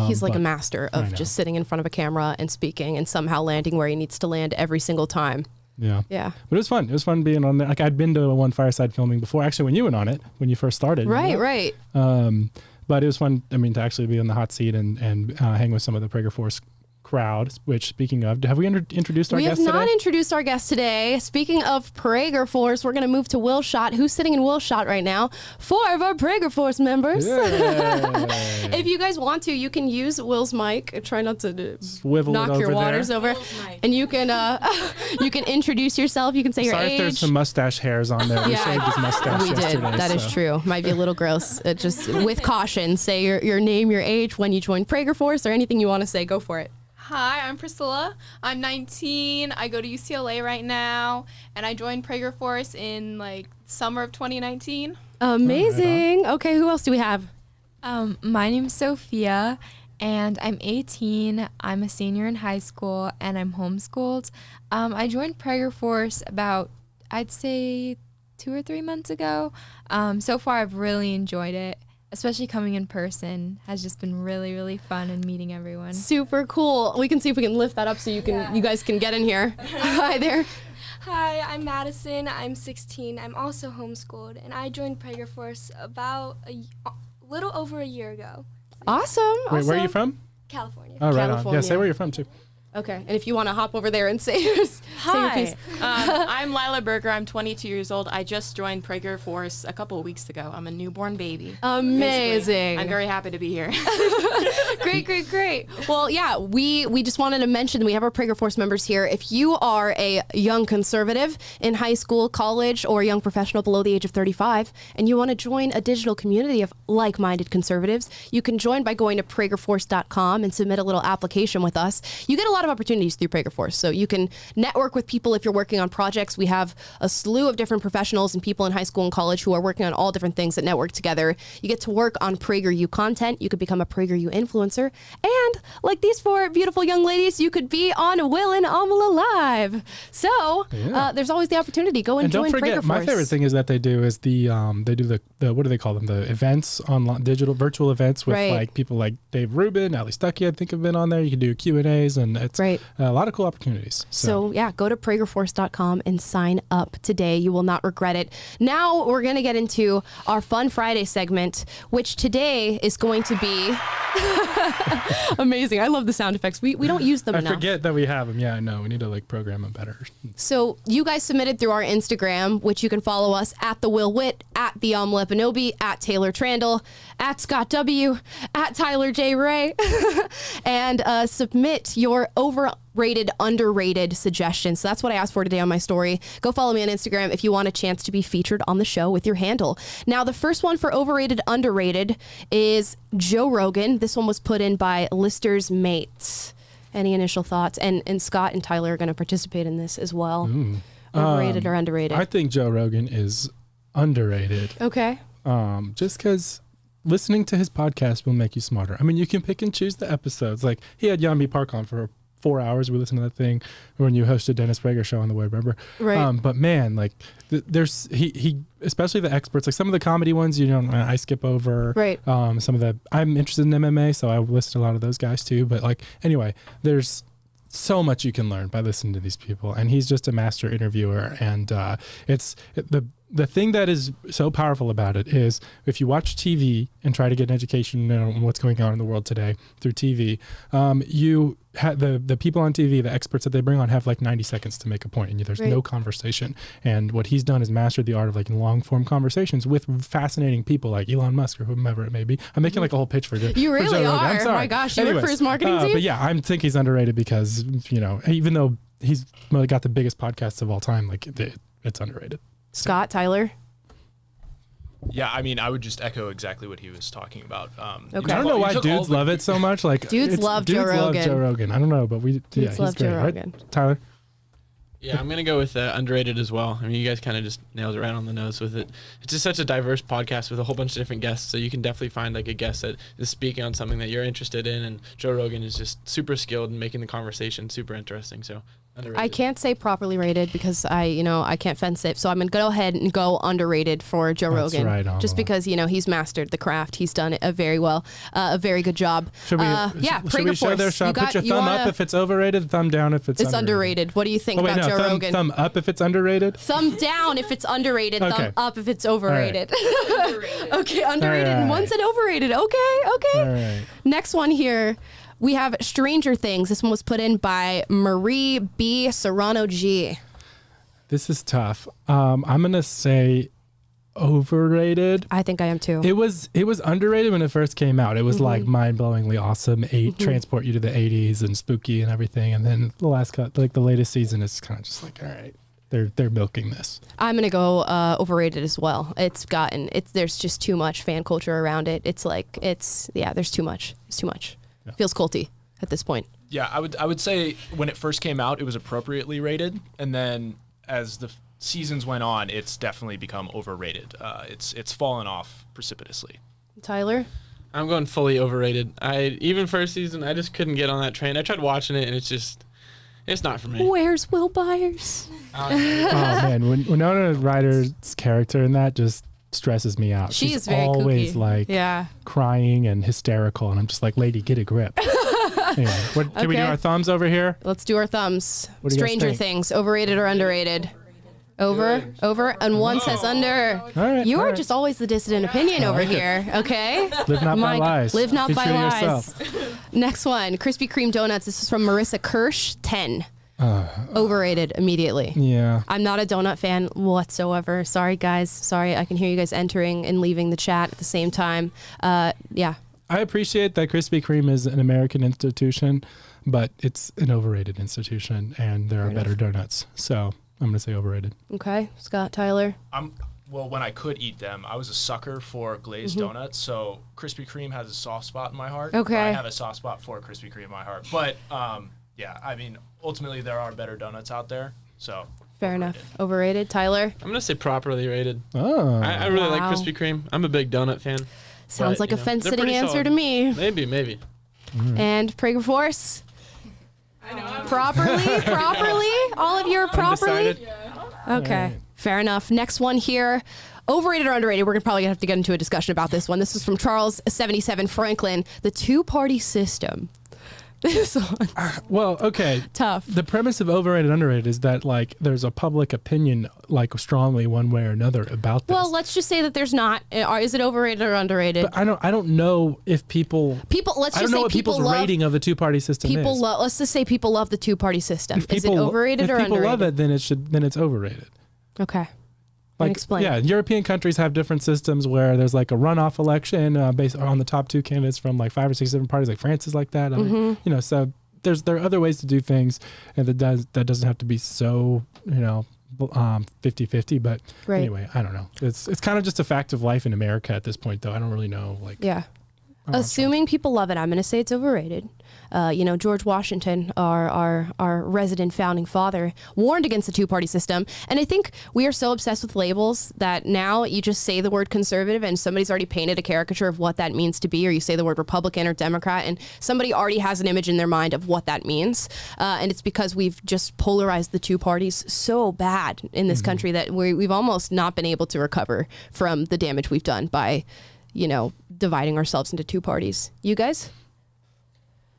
Speaker 2: He's like a master of just sitting in front of a camera and speaking and somehow landing where he needs to land every single time.
Speaker 1: Yeah.
Speaker 2: Yeah.
Speaker 1: But it was fun. It was fun being on there. Like I'd been to one Fireside filming before, actually when you went on it, when you first started.
Speaker 2: Right, right.
Speaker 1: But it was fun, I mean, to actually be on the hot seat and hang with some of the PragerFORCE crowd, which speaking of, have we introduced our guest today?
Speaker 2: We have not introduced our guest today. Speaking of PragerFORCE, we're going to move to Will Shot. Who's sitting in Will Shot right now? 4 of our PragerFORCE members. If you guys want to, you can use Will's mic. Try not to knock your waters over. And you can introduce yourself. You can say your age.
Speaker 1: Sorry if there's some mustache hairs on there. We shaved his mustache yesterday.
Speaker 2: We did. That is true. Might be a little gross. Just with caution, say your name, your age, when you joined PragerFORCE, or anything you want to say. Go for it.
Speaker 7: Hi, I'm Priscilla. I'm 19. I go to UCLA right now, and I joined PragerFORCE in like summer of 2019.
Speaker 2: Amazing. Okay, who else do we have?
Speaker 8: My name's Sophia, and I'm 18. I'm a senior in high school, and I'm homeschooled. I joined PragerFORCE about, I'd say, 2 or 3 months ago. So far, I've really enjoyed it. Especially coming in person has just been really, really fun and meeting everyone.
Speaker 2: Super cool. We can see if we can lift that up so you guys can get in here. Hi there.
Speaker 9: Hi, I'm Madison. I'm 16. I'm also homeschooled, and I joined PragerFORCE about a little over a year ago.
Speaker 2: Awesome.
Speaker 1: Wait, where are you from?
Speaker 9: California.
Speaker 1: Oh, right
Speaker 2: California.
Speaker 1: on. Yeah, say where you're from too.
Speaker 2: Okay, and if you want to hop over there and say your piece.
Speaker 10: I'm Lila Berger. I'm 22 years old. I just joined PragerFORCE a couple of weeks ago. I'm a newborn baby.
Speaker 2: Amazing.
Speaker 10: Basically. I'm very happy to be here.
Speaker 2: Great. Well, yeah, we just wanted to mention we have our PragerFORCE members here. If you are a young conservative in high school, college, or a young professional below the age of 35, and you want to join a digital community of like-minded conservatives, you can join by going to PragerFORCE.com and submit a little application with us. You get a lot of opportunities through PragerFORCE. So you can network with people if you're working on projects. We have a slew of different professionals and people in high school and college who are working on all different things that network together. You get to work on PragerU content. You could become a PragerU influencer. And like these 4 beautiful young ladies, you could be on Will and Amala Live. So there's always the opportunity. Go and join
Speaker 1: don't forget,
Speaker 2: PragerFORCE.
Speaker 1: my favorite thing is that they do is the what do they call them? The events, online digital virtual events with like people like Dave Rubin, Ali Stuckey, I think have been on there. You can do Q&As and it's a lot of cool opportunities.
Speaker 2: So yeah, go to PragerFORCE.com and sign up today. You will not regret it. Now we're going to get into our Fun Friday segment, which today is going to be amazing. I love the sound effects. We don't use them enough.
Speaker 1: I forget that we have them. Yeah, I know. We need to like program them better.
Speaker 2: So you guys submitted through our Instagram, which you can follow us at The Will Witt, at The Amala Benobi, at Taylor Trandle, at Scott W, at Tyler J. Ray, and submit your overrated, underrated suggestions. So that's what I asked for today on my story. Go follow me on Instagram if you want a chance to be featured on the show with your handle. Now, the first one for overrated, underrated is Joe Rogan. This one was put in by Lister's Mates. Any initial thoughts? And Scott and Tyler are going to participate in this as well. Overrated or underrated?
Speaker 1: I think Joe Rogan is underrated.
Speaker 2: Okay.
Speaker 1: Just because listening to his podcast will make you smarter. I mean, you can pick and choose the episodes. Like he had Yami Park on for 4 hours we listened to that thing when you hosted Dennis Prager show on the way, remember?
Speaker 2: Right.
Speaker 1: But man, like there's he especially the experts, like some of the comedy ones, you know, I skip over.
Speaker 2: Right.
Speaker 1: Some of the, I'm interested in MMA, so I listed a lot of those guys too. But like, anyway, there's so much you can learn by listening to these people, and he's just a master interviewer. And it's the thing that is so powerful about it is if you watch TV and try to get an education on what's going on in the world today through TV, you have the people on TV, the experts that they bring on, have like 90 seconds to make a point, and there's no conversation. And what he's done is mastered the art of like long form conversations with fascinating people like Elon Musk or whomever it may be. I'm making like a whole pitch for it.
Speaker 2: You really are.
Speaker 1: I'm sorry.
Speaker 2: My gosh, you work for his marketing team?
Speaker 1: But yeah, I think he's underrated because, you know, even though he's got the biggest podcasts of all time, like it's underrated.
Speaker 2: Scott, Tyler?
Speaker 11: Yeah, I mean, I would just echo exactly what he was talking about.
Speaker 2: Okay.
Speaker 1: I don't know why dudes love it so much. Like
Speaker 2: Dudes love Joe Rogan.
Speaker 1: I don't know, but
Speaker 2: Dudes love Joe Rogan.
Speaker 1: Right? Tyler?
Speaker 3: Yeah, I'm gonna go with underrated as well. I mean, you guys kind of just nailed it right on the nose with it. It's just such a diverse podcast with a whole bunch of different guests, so you can definitely find like a guest that is speaking on something that you're interested in. And Joe Rogan is just super skilled in making the conversation super interesting. So underrated.
Speaker 2: I can't say properly rated because I can't fence it. So I'm gonna go ahead and go underrated for Joe Rogan.
Speaker 1: Right, Amala.
Speaker 2: Just because he's mastered the craft. He's done it very well, a very good job.
Speaker 1: Should we show their shot? Put your thumb up if it's overrated, thumb down if it's
Speaker 2: underrated. What do you think about Joe Rogan?
Speaker 1: Thumb up if it's underrated.
Speaker 2: Thumb down if it's underrated.
Speaker 1: Okay.
Speaker 2: Thumb up if it's overrated.
Speaker 1: Right.
Speaker 2: Okay, underrated.
Speaker 1: All right.
Speaker 2: And one said overrated. Okay.
Speaker 1: All right.
Speaker 2: Next one here. We have Stranger Things. This one was put in by Marie B. Serrano G.
Speaker 1: This is tough. I'm gonna say overrated.
Speaker 2: I think I am too.
Speaker 1: It was underrated when it first came out. It was like mind-blowingly awesome. Transport you to the 80s and spooky and everything. And then the latest season is kind of just like, all right, they're milking this.
Speaker 2: I'm gonna go overrated as well. There's just too much fan culture around it. There's too much. It's too much. Yeah. Feels culty at this point.
Speaker 11: Yeah, I would say when it first came out, it was appropriately rated, and then as the seasons went on, it's definitely become overrated. It's fallen off precipitously.
Speaker 2: Tyler?
Speaker 3: I'm going fully overrated. Even first season, I just couldn't get on that train. I tried watching it, and it's not for me.
Speaker 2: Where's Will Byers?
Speaker 1: Oh man, when Winona Ryder's character in that just stresses me out.
Speaker 2: She's very
Speaker 1: always
Speaker 2: kooky.
Speaker 1: like crying and hysterical, and I'm just like, lady, get a grip. Anyway, can we do our thumbs over here?
Speaker 2: Let's do our thumbs.
Speaker 1: What do you guys
Speaker 2: Stranger
Speaker 1: think?
Speaker 2: Things, overrated or underrated? Over, and one says under.
Speaker 1: All right,
Speaker 2: You
Speaker 1: all
Speaker 2: are
Speaker 1: right.
Speaker 2: just always the dissident opinion over here, okay?
Speaker 1: Live not by lies.
Speaker 2: Live not
Speaker 1: Be
Speaker 2: by
Speaker 1: true to
Speaker 2: lies.
Speaker 1: yourself.
Speaker 2: Next one, Krispy Kreme donuts. This is from Marissa Kirsch, 10. Overrated immediately.
Speaker 1: Yeah.
Speaker 2: I'm not a donut fan whatsoever. Sorry, guys. Sorry, I can hear you guys entering and leaving the chat at the same time. Yeah.
Speaker 1: I appreciate that Krispy Kreme is an American institution, but it's an overrated institution, and there are better donuts. So I'm going to say overrated.
Speaker 2: Okay. Scott, Tyler?
Speaker 11: Well, when I could eat them, I was a sucker for glazed donuts, so Krispy Kreme has a soft spot in my heart.
Speaker 2: Okay.
Speaker 11: I have a soft spot for Krispy Kreme in my heart. But, yeah, I mean, ultimately there are better donuts out there, so.
Speaker 2: Fair enough. Overrated. Tyler?
Speaker 3: I'm gonna say properly rated.
Speaker 1: Oh.
Speaker 3: I really like
Speaker 2: Wow.
Speaker 3: Krispy Kreme. I'm a big donut fan.
Speaker 2: Sounds
Speaker 3: but,
Speaker 2: like a
Speaker 3: they're
Speaker 2: fence-sitting
Speaker 3: pretty
Speaker 2: answer
Speaker 3: solid.
Speaker 2: to me.
Speaker 3: Maybe.
Speaker 2: And PragerFORCE? Properly? All of you are properly?
Speaker 1: Undecided?
Speaker 2: Okay.
Speaker 1: Right.
Speaker 2: Fair enough. Next one here. Overrated or underrated? We're probably going to have to get into a discussion about this one. This is from Charles77 Franklin. The two-party system. This one.
Speaker 1: Well, okay.
Speaker 2: Tough.
Speaker 1: The premise of overrated, underrated is that like there's a public opinion like strongly one way or another about this.
Speaker 2: Well, let's just say that there's not. Is it overrated or underrated?
Speaker 1: But I don't know if people.
Speaker 2: Let's
Speaker 1: I
Speaker 2: just
Speaker 1: don't know
Speaker 2: say
Speaker 1: what
Speaker 2: people
Speaker 1: people's
Speaker 2: love.
Speaker 1: rating of the two-party system
Speaker 2: People
Speaker 1: is.
Speaker 2: love. Let's just say people love the two-party system.
Speaker 1: If
Speaker 2: Is it
Speaker 1: people-
Speaker 2: overrated or
Speaker 1: if people
Speaker 2: underrated?
Speaker 1: love it, then it's overrated.
Speaker 2: Okay.
Speaker 1: Like,
Speaker 2: explain.
Speaker 1: yeah, European countries have different systems where there's like a runoff election based on the top two candidates from like 5 or 6 different parties. Like France is like that. I mean, so there are other ways to do things, and that doesn't have to be so 50-50. But
Speaker 2: Right.
Speaker 1: anyway, I don't know. It's kind of just a fact of life in America at this point, though. I don't really know. Like,
Speaker 2: Yeah. Assuming people love it, I'm going to say it's overrated. George Washington, our resident founding father, warned against the two-party system. And I think we are so obsessed with labels that now you just say the word conservative and somebody's already painted a caricature of what that means to be, or you say the word Republican or Democrat and somebody already has an image in their mind of what that means. And it's because we've just polarized the two parties so bad in this country that we've almost not been able to recover from the damage we've done by, dividing ourselves into two parties. You guys?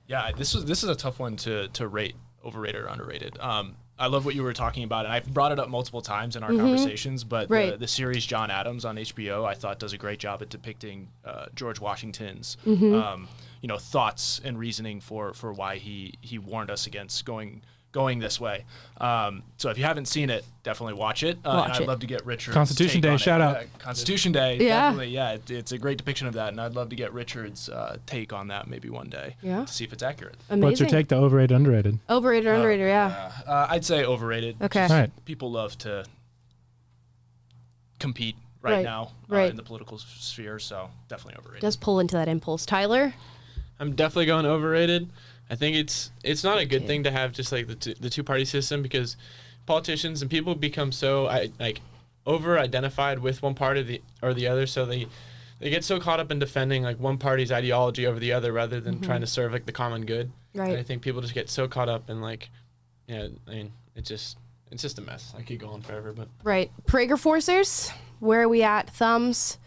Speaker 11: Yeah, this is a tough one to rate, overrated or underrated. I love what you were talking about, and I've brought it up multiple times in our conversations, but the series John Adams on HBO, I thought, does a great job at depicting George Washington's thoughts and reasoning for why he warned us against going this way. So if you haven't seen it, definitely watch it. And I'd love to get Richard's
Speaker 1: Constitution
Speaker 11: take
Speaker 1: Day,
Speaker 11: on
Speaker 1: shout
Speaker 11: it.
Speaker 1: out.
Speaker 11: Constitution Day,
Speaker 2: Yeah.
Speaker 11: definitely. Yeah, it's a great depiction of that, and I'd love to get Richard's take on that maybe one day to see if it's accurate.
Speaker 2: Amazing.
Speaker 1: What's your take to overrated, underrated?
Speaker 2: Overrated or underrated, yeah.
Speaker 11: I'd say overrated.
Speaker 2: Okay.
Speaker 1: All right.
Speaker 11: People love to compete
Speaker 2: Right.
Speaker 11: right now
Speaker 2: Right.
Speaker 11: in the political sphere, so definitely overrated.
Speaker 2: Does pull into that impulse. Tyler?
Speaker 3: I'm definitely going overrated. I think it's not a good thing to have just like the two-party system, because politicians and people become so over-identified with one party or the other, so they get so caught up in defending like one party's ideology over the other rather than trying to serve like the common good.
Speaker 2: Right.
Speaker 3: And I think people just get so caught up in it's just a mess. I could go on forever, but
Speaker 2: Right. PragerForcers, where are we at? Thumbs?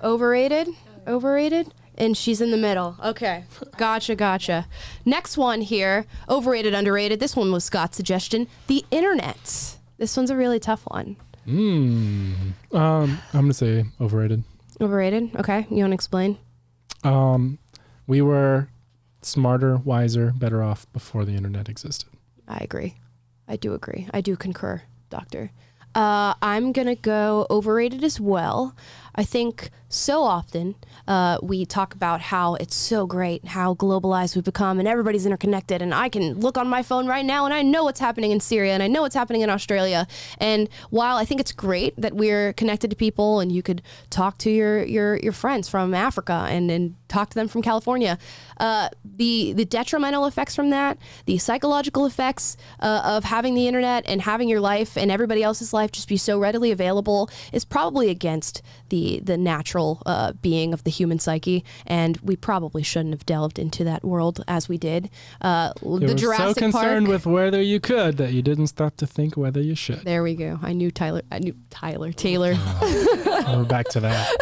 Speaker 2: Overrated? Overrated? And she's in the middle. Okay. Gotcha. Next one here, overrated, underrated. This one was Scott's suggestion. The internet. This one's a really tough one.
Speaker 1: I'm going to say overrated.
Speaker 2: Overrated? Okay. You want to explain?
Speaker 1: We were smarter, wiser, better off before the internet existed.
Speaker 2: I agree. I do agree. I do concur, Doctor. I'm going to go overrated as well. I think so often we talk about how it's so great, how globalized we've become, and everybody's interconnected. And I can look on my phone right now and I know what's happening in Syria and I know what's happening in Australia. And while I think it's great that we're connected to people and you could talk to your friends from Africa and talk to them from California, the detrimental effects from that, the psychological effects of having the internet and having your life and everybody else's life just be so readily available is probably against the natural being of the human psyche, and we probably shouldn't have delved into that world as we did. The Jurassic
Speaker 1: so concerned
Speaker 2: Park,
Speaker 1: with whether you could that you didn't stop to think whether you should.
Speaker 2: There we go. I knew Taylor.
Speaker 1: We're back to that.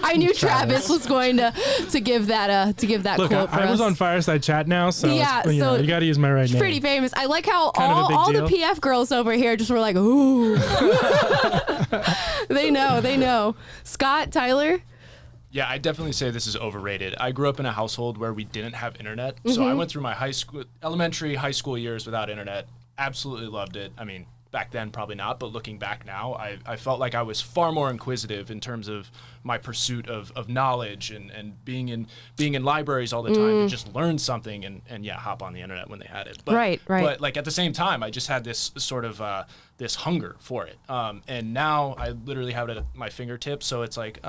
Speaker 2: I knew Travis was going to give that
Speaker 1: Look,
Speaker 2: quote for
Speaker 1: I was
Speaker 2: us.
Speaker 1: on Fireside Chat now, so
Speaker 2: Yeah,
Speaker 1: it's,
Speaker 2: so
Speaker 1: you got to use my right
Speaker 2: It's
Speaker 1: name.
Speaker 2: pretty famous. I like how
Speaker 1: Kind of a big
Speaker 2: all the
Speaker 1: deal.
Speaker 2: PF girls over here just were like, ooh. They know. Scott, Tyler?
Speaker 11: Yeah, I definitely say this is overrated. I grew up in a household where we didn't have internet, so I went through my elementary, high school years without internet. Absolutely loved it. I mean, back then probably not, but looking back now, I felt like I was far more inquisitive in terms of my pursuit of knowledge and being in libraries all the time to just learn something and hop on the internet when they had it. But,
Speaker 2: Right.
Speaker 11: But like at the same time, I just had this sort of this hunger for it. And now I literally have it at my fingertips. So it's like,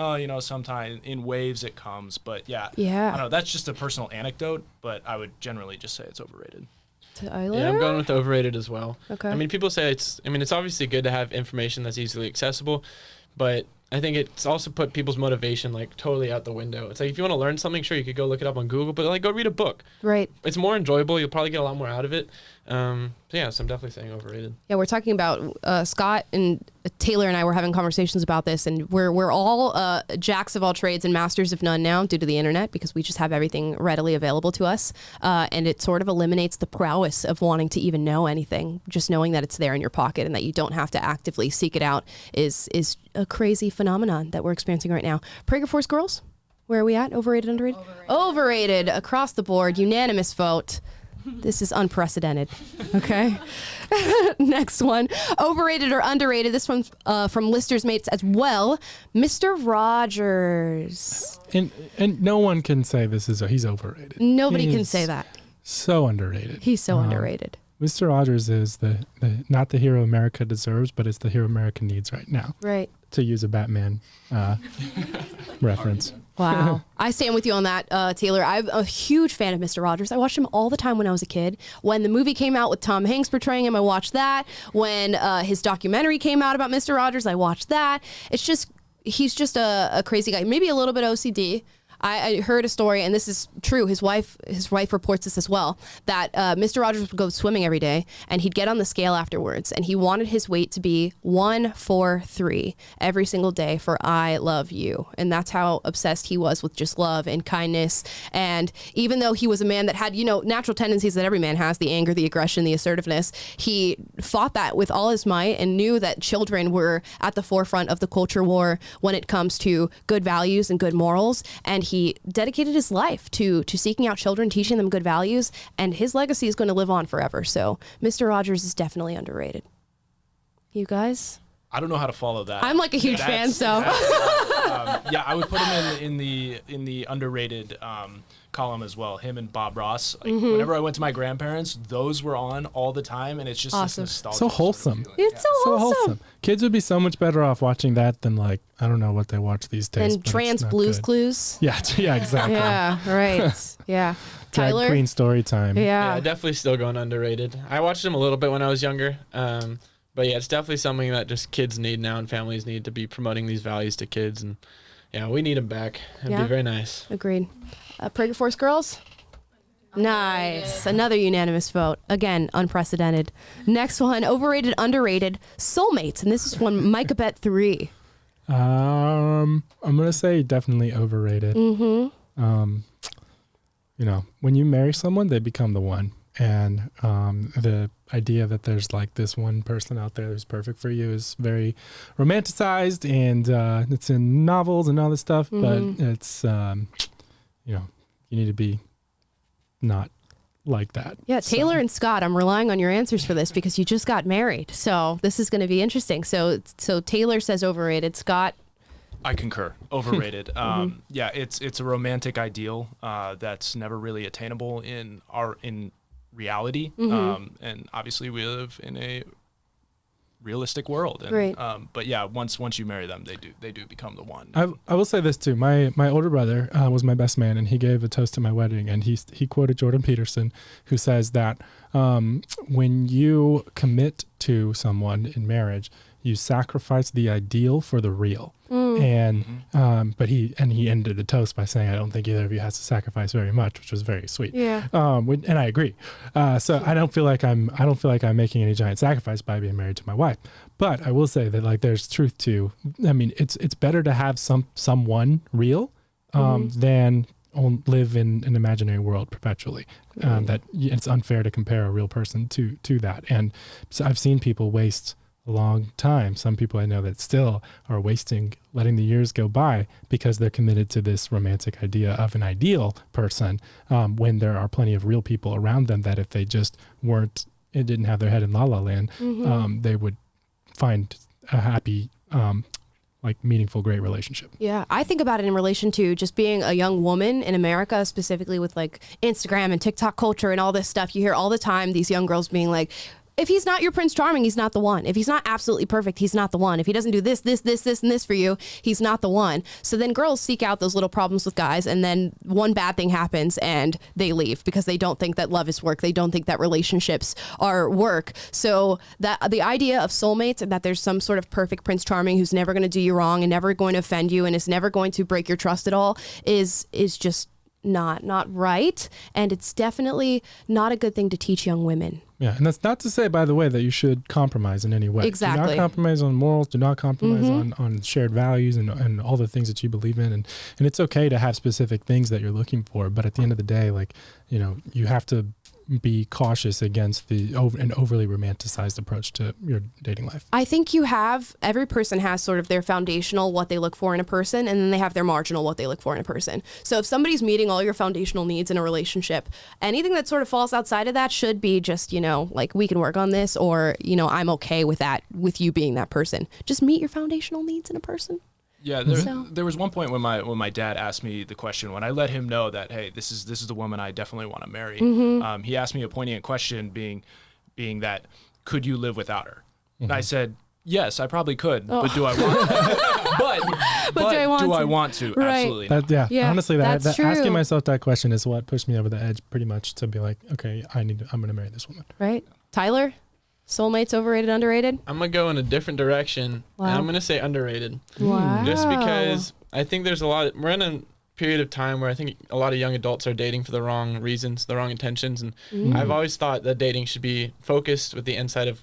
Speaker 11: sometimes in waves it comes. But yeah. I don't know. That's just a personal anecdote, but I would generally just say it's overrated.
Speaker 2: Tyler?
Speaker 3: yeah, I'm going with overrated as well.
Speaker 2: Okay.
Speaker 3: I mean, people say it's obviously good to have information that's easily accessible, but I think it's also put people's motivation like totally out the window. It's like if you want to learn something, sure, you could go look it up on Google, but like go read a book.
Speaker 2: Right.
Speaker 3: It's more enjoyable. You'll probably get a lot more out of it. So I'm definitely saying overrated.
Speaker 2: Yeah, we're talking about Scott and Taylor and I were having conversations about this, and we're all jacks of all trades and masters of none now due to the internet because we just have everything readily available to us, and it sort of eliminates the prowess of wanting to even know anything. Just knowing that it's there in your pocket and that you don't have to actively seek it out is a crazy phenomenon that we're experiencing right now. PragerFORCE girls, where are we at? Overrated, underrated? Overrated across the board, unanimous vote. This is unprecedented. Okay. Next one. Overrated or underrated. This one's from Lister's Mates as well. Mr. Rogers.
Speaker 1: And no one can say he's overrated.
Speaker 2: Nobody can
Speaker 1: He's
Speaker 2: say that.
Speaker 1: So underrated.
Speaker 2: He's so underrated.
Speaker 1: Mr. Rogers is the not the hero America deserves, but it's the hero America needs right now.
Speaker 2: Right.
Speaker 1: To use a Batman reference.
Speaker 2: Wow. I stand with you on that, Taylor. I'm a huge fan of Mr. Rogers. I watched him all the time when I was a kid. When the movie came out with Tom Hanks portraying him, I watched that. When his documentary came out about Mr. Rogers, I watched that. It's just, he's just a crazy guy. Maybe a little bit OCD. I heard a story, and this is true. His wife reports this as well, that Mr. Rogers would go swimming every day, and he'd get on the scale afterwards, and he wanted his weight to be 143 every single day for I love you. And that's how obsessed he was with just love and kindness. And even though he was a man that had, natural tendencies that every man has, the anger, the aggression, the assertiveness, he fought that with all his might and knew that children were at the forefront of the culture war when it comes to good values and good morals. And he dedicated his life to seeking out children, teaching them good values, and his legacy is going to live on forever. So Mr. Rogers is definitely underrated. You guys?
Speaker 11: I don't know how to follow that.
Speaker 2: I'm like a huge fan, so.
Speaker 11: Yeah, I would put him in the underrated column as well. Him and Bob Ross. Like, whenever I went to my grandparents, those were on all the time, and it's just
Speaker 2: awesome.
Speaker 11: This nostalgia.
Speaker 1: So wholesome.
Speaker 11: Sort of feeling.
Speaker 2: It's so wholesome.
Speaker 1: Kids would be so much better off watching that than I don't know what they watch these days.
Speaker 2: And trans Blues Clues.
Speaker 1: Yeah, exactly.
Speaker 2: Yeah, right. Yeah.
Speaker 1: Drag
Speaker 2: Tyler?
Speaker 1: queen story time.
Speaker 2: Yeah.
Speaker 3: Definitely still going underrated. I watched him a little bit when I was younger. But yeah, it's definitely something that just kids need now, and families need to be promoting these values to kids. And yeah, we need them back. It'd be very nice.
Speaker 2: Agreed. PragerFORCE girls? Nice. Another unanimous vote. Again, unprecedented. Next one, overrated, underrated, soulmates. And this is one Micah Bet 3.
Speaker 1: I'm going to say definitely overrated.
Speaker 2: Mm-hmm.
Speaker 1: When you marry someone, they become the one. And the idea that there's this one person out there who's perfect for you is very romanticized, and it's in novels and all this stuff, but it's, you need to be not like that.
Speaker 2: Yeah, Taylor and Scott, I'm relying on your answers for this because you just got married. So this is going to be interesting. So Taylor says overrated. Scott?
Speaker 11: I concur. Overrated. Yeah, it's a romantic ideal that's never really attainable in reality. And obviously we live in a realistic world. And,
Speaker 2: right.
Speaker 11: But yeah, once you marry them, they do become the one.
Speaker 1: I will say this too. My older brother was my best man, and he gave a toast to my wedding, and he quoted Jordan Peterson, who says that when you commit to someone in marriage, you sacrifice the ideal for the real. And but he ended the toast by saying, I don't think either of you has to sacrifice very much, which was very sweet.
Speaker 2: Yeah.
Speaker 1: And I agree. So I don't feel like I'm making any giant sacrifice by being married to my wife. But I will say that there's truth to, it's better to have someone real than live in an imaginary world perpetually. That it's unfair to compare a real person to that. And so I've seen people waste a long time. Some people I know that still are letting the years go by because they're committed to this romantic idea of an ideal person, when there are plenty of real people around them that if they just didn't have their head in la la land, they would find a happy, meaningful, great relationship.
Speaker 2: Yeah, I think about it in relation to just being a young woman in America, specifically with Instagram and TikTok culture and all this stuff. You hear all the time these young girls being like, if he's not your Prince Charming, he's not the one. If he's not absolutely perfect, he's not the one. If he doesn't do this, and this for you, he's not the one. So then girls seek out those little problems with guys, and then one bad thing happens and they leave because they don't think that love is work. They don't think that relationships are work. So that the idea of soulmates, and that there's some sort of perfect Prince Charming who's never going to do you wrong and never going to offend you and is never going to break your trust at all is just not right. And it's definitely not a good thing to teach young women.
Speaker 1: Yeah, and that's not to say, by the way, that you should compromise in any way.
Speaker 2: Exactly.
Speaker 1: Do not compromise on morals. Do not compromise on shared values and all the things that you believe in. And it's okay to have specific things that you're looking for. But at the end of the day, you have to be cautious against an overly romanticized approach to your dating life.
Speaker 2: I think every person has sort of their foundational, what they look for in a person, and then they have their marginal, what they look for in a person. So if somebody's meeting all your foundational needs in a relationship, anything that sort of falls outside of that should be just, we can work on this, or, I'm okay with that, with you being that person. Just meet your foundational needs in a person.
Speaker 11: Yeah, there was one point when my dad asked me the question, when I let him know that, hey, this is the woman I definitely want to marry. He asked me a poignant question, being that, could you live without her? And I said, yes, I probably could, but do I want but
Speaker 2: do I want
Speaker 11: do
Speaker 2: to?
Speaker 11: I want to?
Speaker 2: Right.
Speaker 11: Absolutely not.
Speaker 1: Yeah, honestly,
Speaker 2: that's true.
Speaker 1: asking myself that question is what pushed me over the edge pretty much to be like, okay, I'm going to marry this woman.
Speaker 2: Right. Tyler, soulmates, overrated, underrated?
Speaker 3: I'm going to go in a different direction, and I'm going to say underrated.
Speaker 2: Wow.
Speaker 3: Just because I think there's we're in a period of time where I think a lot of young adults are dating for the wrong reasons, the wrong intentions, and I've always thought that dating should be focused with the insight of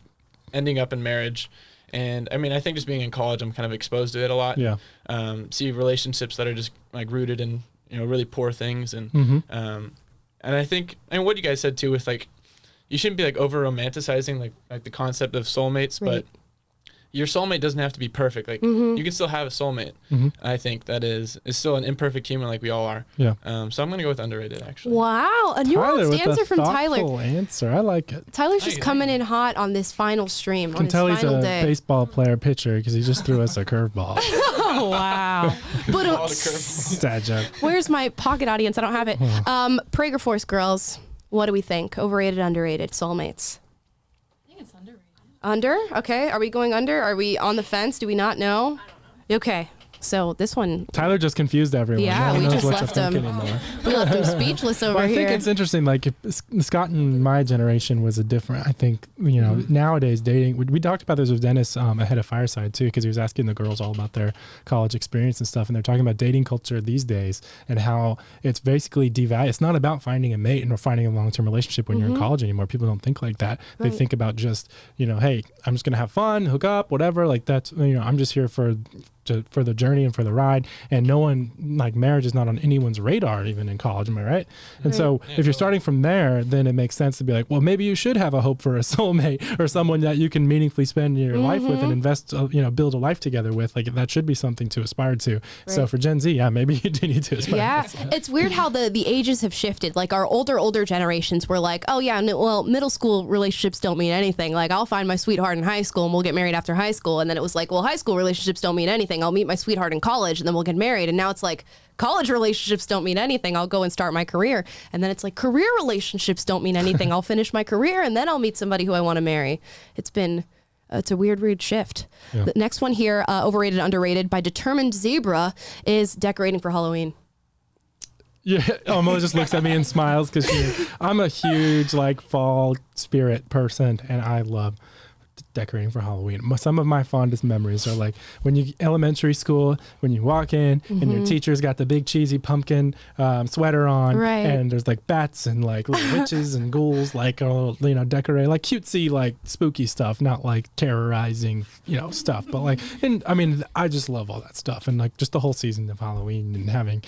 Speaker 3: ending up in marriage. And I mean, I think just being in college, I'm kind of exposed to it a lot.
Speaker 1: Yeah.
Speaker 3: See relationships that are just like rooted in, really poor things. And, and I think, and what you guys said too with like, you shouldn't be like over romanticizing like the concept of soulmates, but your soulmate doesn't have to be perfect. Like you can still have a soulmate. I think that is still an imperfect human like we all are.
Speaker 1: Yeah.
Speaker 3: So I'm going to go with underrated actually.
Speaker 2: Wow. A
Speaker 1: Tyler
Speaker 2: nuanced
Speaker 1: with
Speaker 2: answer
Speaker 1: a
Speaker 2: from Tyler.
Speaker 1: thoughtful answer. I like it.
Speaker 2: Tyler's just coming in hot on this final stream, on
Speaker 1: Can
Speaker 2: his
Speaker 1: tell he's
Speaker 2: final
Speaker 1: a
Speaker 2: day.
Speaker 1: baseball player pitcher because he just threw us a curveball.
Speaker 2: Oh, wow. But
Speaker 1: Sad joke.
Speaker 2: where's my pocket audience? I don't have it. PragerFORCE girls, what do we think? Overrated, underrated, soulmates?
Speaker 10: I think it's underrated.
Speaker 2: Under? Okay. Are we going under? Are we on the fence? Do we not know? I don't know. Okay. So this one,
Speaker 1: Tyler just confused everyone.
Speaker 2: Yeah,
Speaker 1: No one
Speaker 2: we
Speaker 1: knows
Speaker 2: just
Speaker 1: what to
Speaker 2: left
Speaker 1: think
Speaker 2: him.
Speaker 1: anymore.
Speaker 2: we left him speechless over
Speaker 1: Well, I
Speaker 2: here.
Speaker 1: think it's interesting. Like Scott and my generation was a different. I think nowadays dating. We talked about this with Dennis ahead of Fireside too, because he was asking the girls all about their college experience and stuff, and they're talking about dating culture these days and how it's basically devalued. It's not about finding a mate or finding a long-term relationship when you're in college anymore. People don't think like that. They think about just hey, I'm just gonna have fun, hook up, whatever. Like that's I'm just here for the journey and for the ride, and no one, like, marriage is not on anyone's radar even in college, am I right? And so if you're starting from there, then it makes sense to be like, well, maybe you should have a hope for a soulmate or someone that you can meaningfully spend your life with and invest build a life together with. Like, that should be something to aspire to. So for Gen Z, maybe you do need to aspire to that.
Speaker 2: It's weird how the ages have shifted. Like, our older generations were like, oh yeah, well, middle school relationships don't mean anything. Like, I'll find my sweetheart in high school and we'll get married after high school. And then it was like, well, high school relationships don't mean anything. I'll meet my sweetheart in college and then we'll get married. And now it's like, college relationships don't mean anything. I'll go and start my career. And then it's like, career relationships don't mean anything. I'll finish my career and then I'll meet somebody who I want to marry. It's a weird shift. Yeah. The next one here, overrated, underrated by Determined Zebra, is decorating for Halloween.
Speaker 1: Yeah, Amala just looks at me and smiles because I'm a huge fall spirit person, and I love decorating for Halloween. Some of my fondest memories are like when you elementary school, when you walk in and your teacher's got the big cheesy pumpkin sweater on, and there's like bats and like little witches and ghouls decorate like cutesy spooky stuff, not like terrorizing stuff, but I just love all that stuff, and like just the whole season of Halloween and having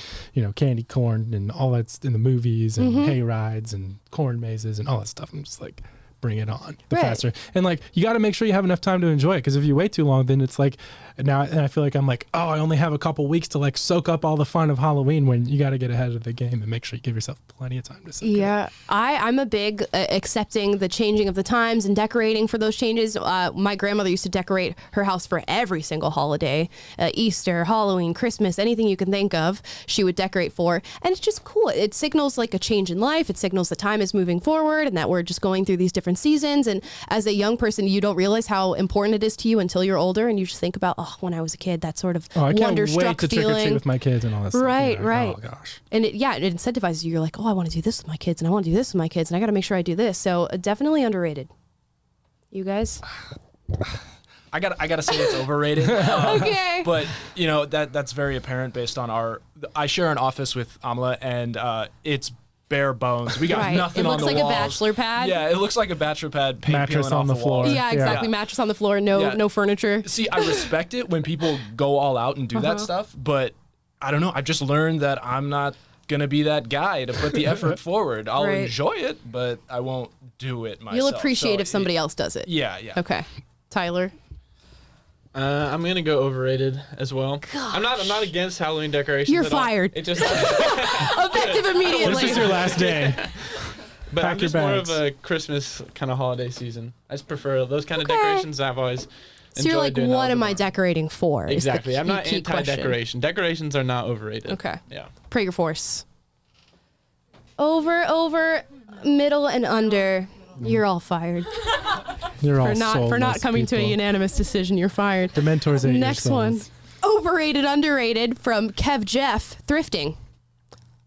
Speaker 1: candy corn and all that's in the movies and hay rides and corn mazes and all that stuff. I'm just like, bring it on the faster. And you got to make sure you have enough time to enjoy it, because if you wait too long, then it's like now, and I feel like I'm like, oh, I only have a couple weeks to soak up all the fun of Halloween, when you got to get ahead of the game and make sure you give yourself plenty of time to soak it up.
Speaker 2: I'm a big accepting the changing of the times and decorating for those changes. My grandmother used to decorate her house for every single holiday, Easter, Halloween, Christmas, anything you can think of, she would decorate for. And it's just cool. It signals like a change in life. It signals that time is moving forward and that we're just going through these different seasons. And as a young person, you don't realize how important it is to you until you're older, and you just think about, when I was a kid, that sort of wonderstruck feeling.
Speaker 1: I can't wait to trick or treat with my kids and all that stuff.
Speaker 2: Right.
Speaker 1: Oh gosh.
Speaker 2: And it incentivizes you. You're like, I want to do this with my kids, and I want to do this with my kids, and I got to make sure I do this. So definitely underrated. You guys?
Speaker 11: I gotta say it's overrated.
Speaker 2: Okay.
Speaker 11: But that's very apparent based on I share an office with Amala, and it's bare bones. We got nothing on the walls.
Speaker 2: It looks like a bachelor pad.
Speaker 11: Yeah, it looks like a bachelor pad. Paint
Speaker 1: Mattress
Speaker 11: peeling
Speaker 1: on
Speaker 11: off
Speaker 1: the floor.
Speaker 2: Yeah, exactly. Mattress on the floor. No furniture.
Speaker 11: See, I respect it when people go all out and do that stuff, but I don't know. I've just learned that I'm not gonna be that guy to put the effort forward. I'll enjoy it, but I won't do it myself.
Speaker 2: You'll appreciate if somebody else does it.
Speaker 11: Yeah.
Speaker 2: Okay. Tyler?
Speaker 3: I'm gonna go overrated as well.
Speaker 2: Gosh.
Speaker 3: I'm not against Halloween decorations.
Speaker 2: You're fired.
Speaker 3: It just
Speaker 2: effective immediately.
Speaker 1: This is your last day.
Speaker 3: But
Speaker 1: Pack
Speaker 3: I'm just
Speaker 1: your
Speaker 3: more
Speaker 1: bags.
Speaker 3: of a Christmas kind of holiday season. I just prefer those kind of decorations. I've always
Speaker 2: So you're like, what am I decorating for?
Speaker 3: Exactly. I'm not
Speaker 2: key
Speaker 3: anti-decoration. Decorations are not overrated.
Speaker 2: Okay.
Speaker 3: Yeah.
Speaker 2: PragerFORCE. Over, middle, and under. You're all fired.
Speaker 1: You're all
Speaker 2: for not coming to a
Speaker 1: people.
Speaker 2: unanimous decision. You're fired.
Speaker 1: The mentors ate
Speaker 2: Next
Speaker 1: your
Speaker 2: one.
Speaker 1: souls.
Speaker 2: Overrated, underrated from Kev Jeff, thrifting.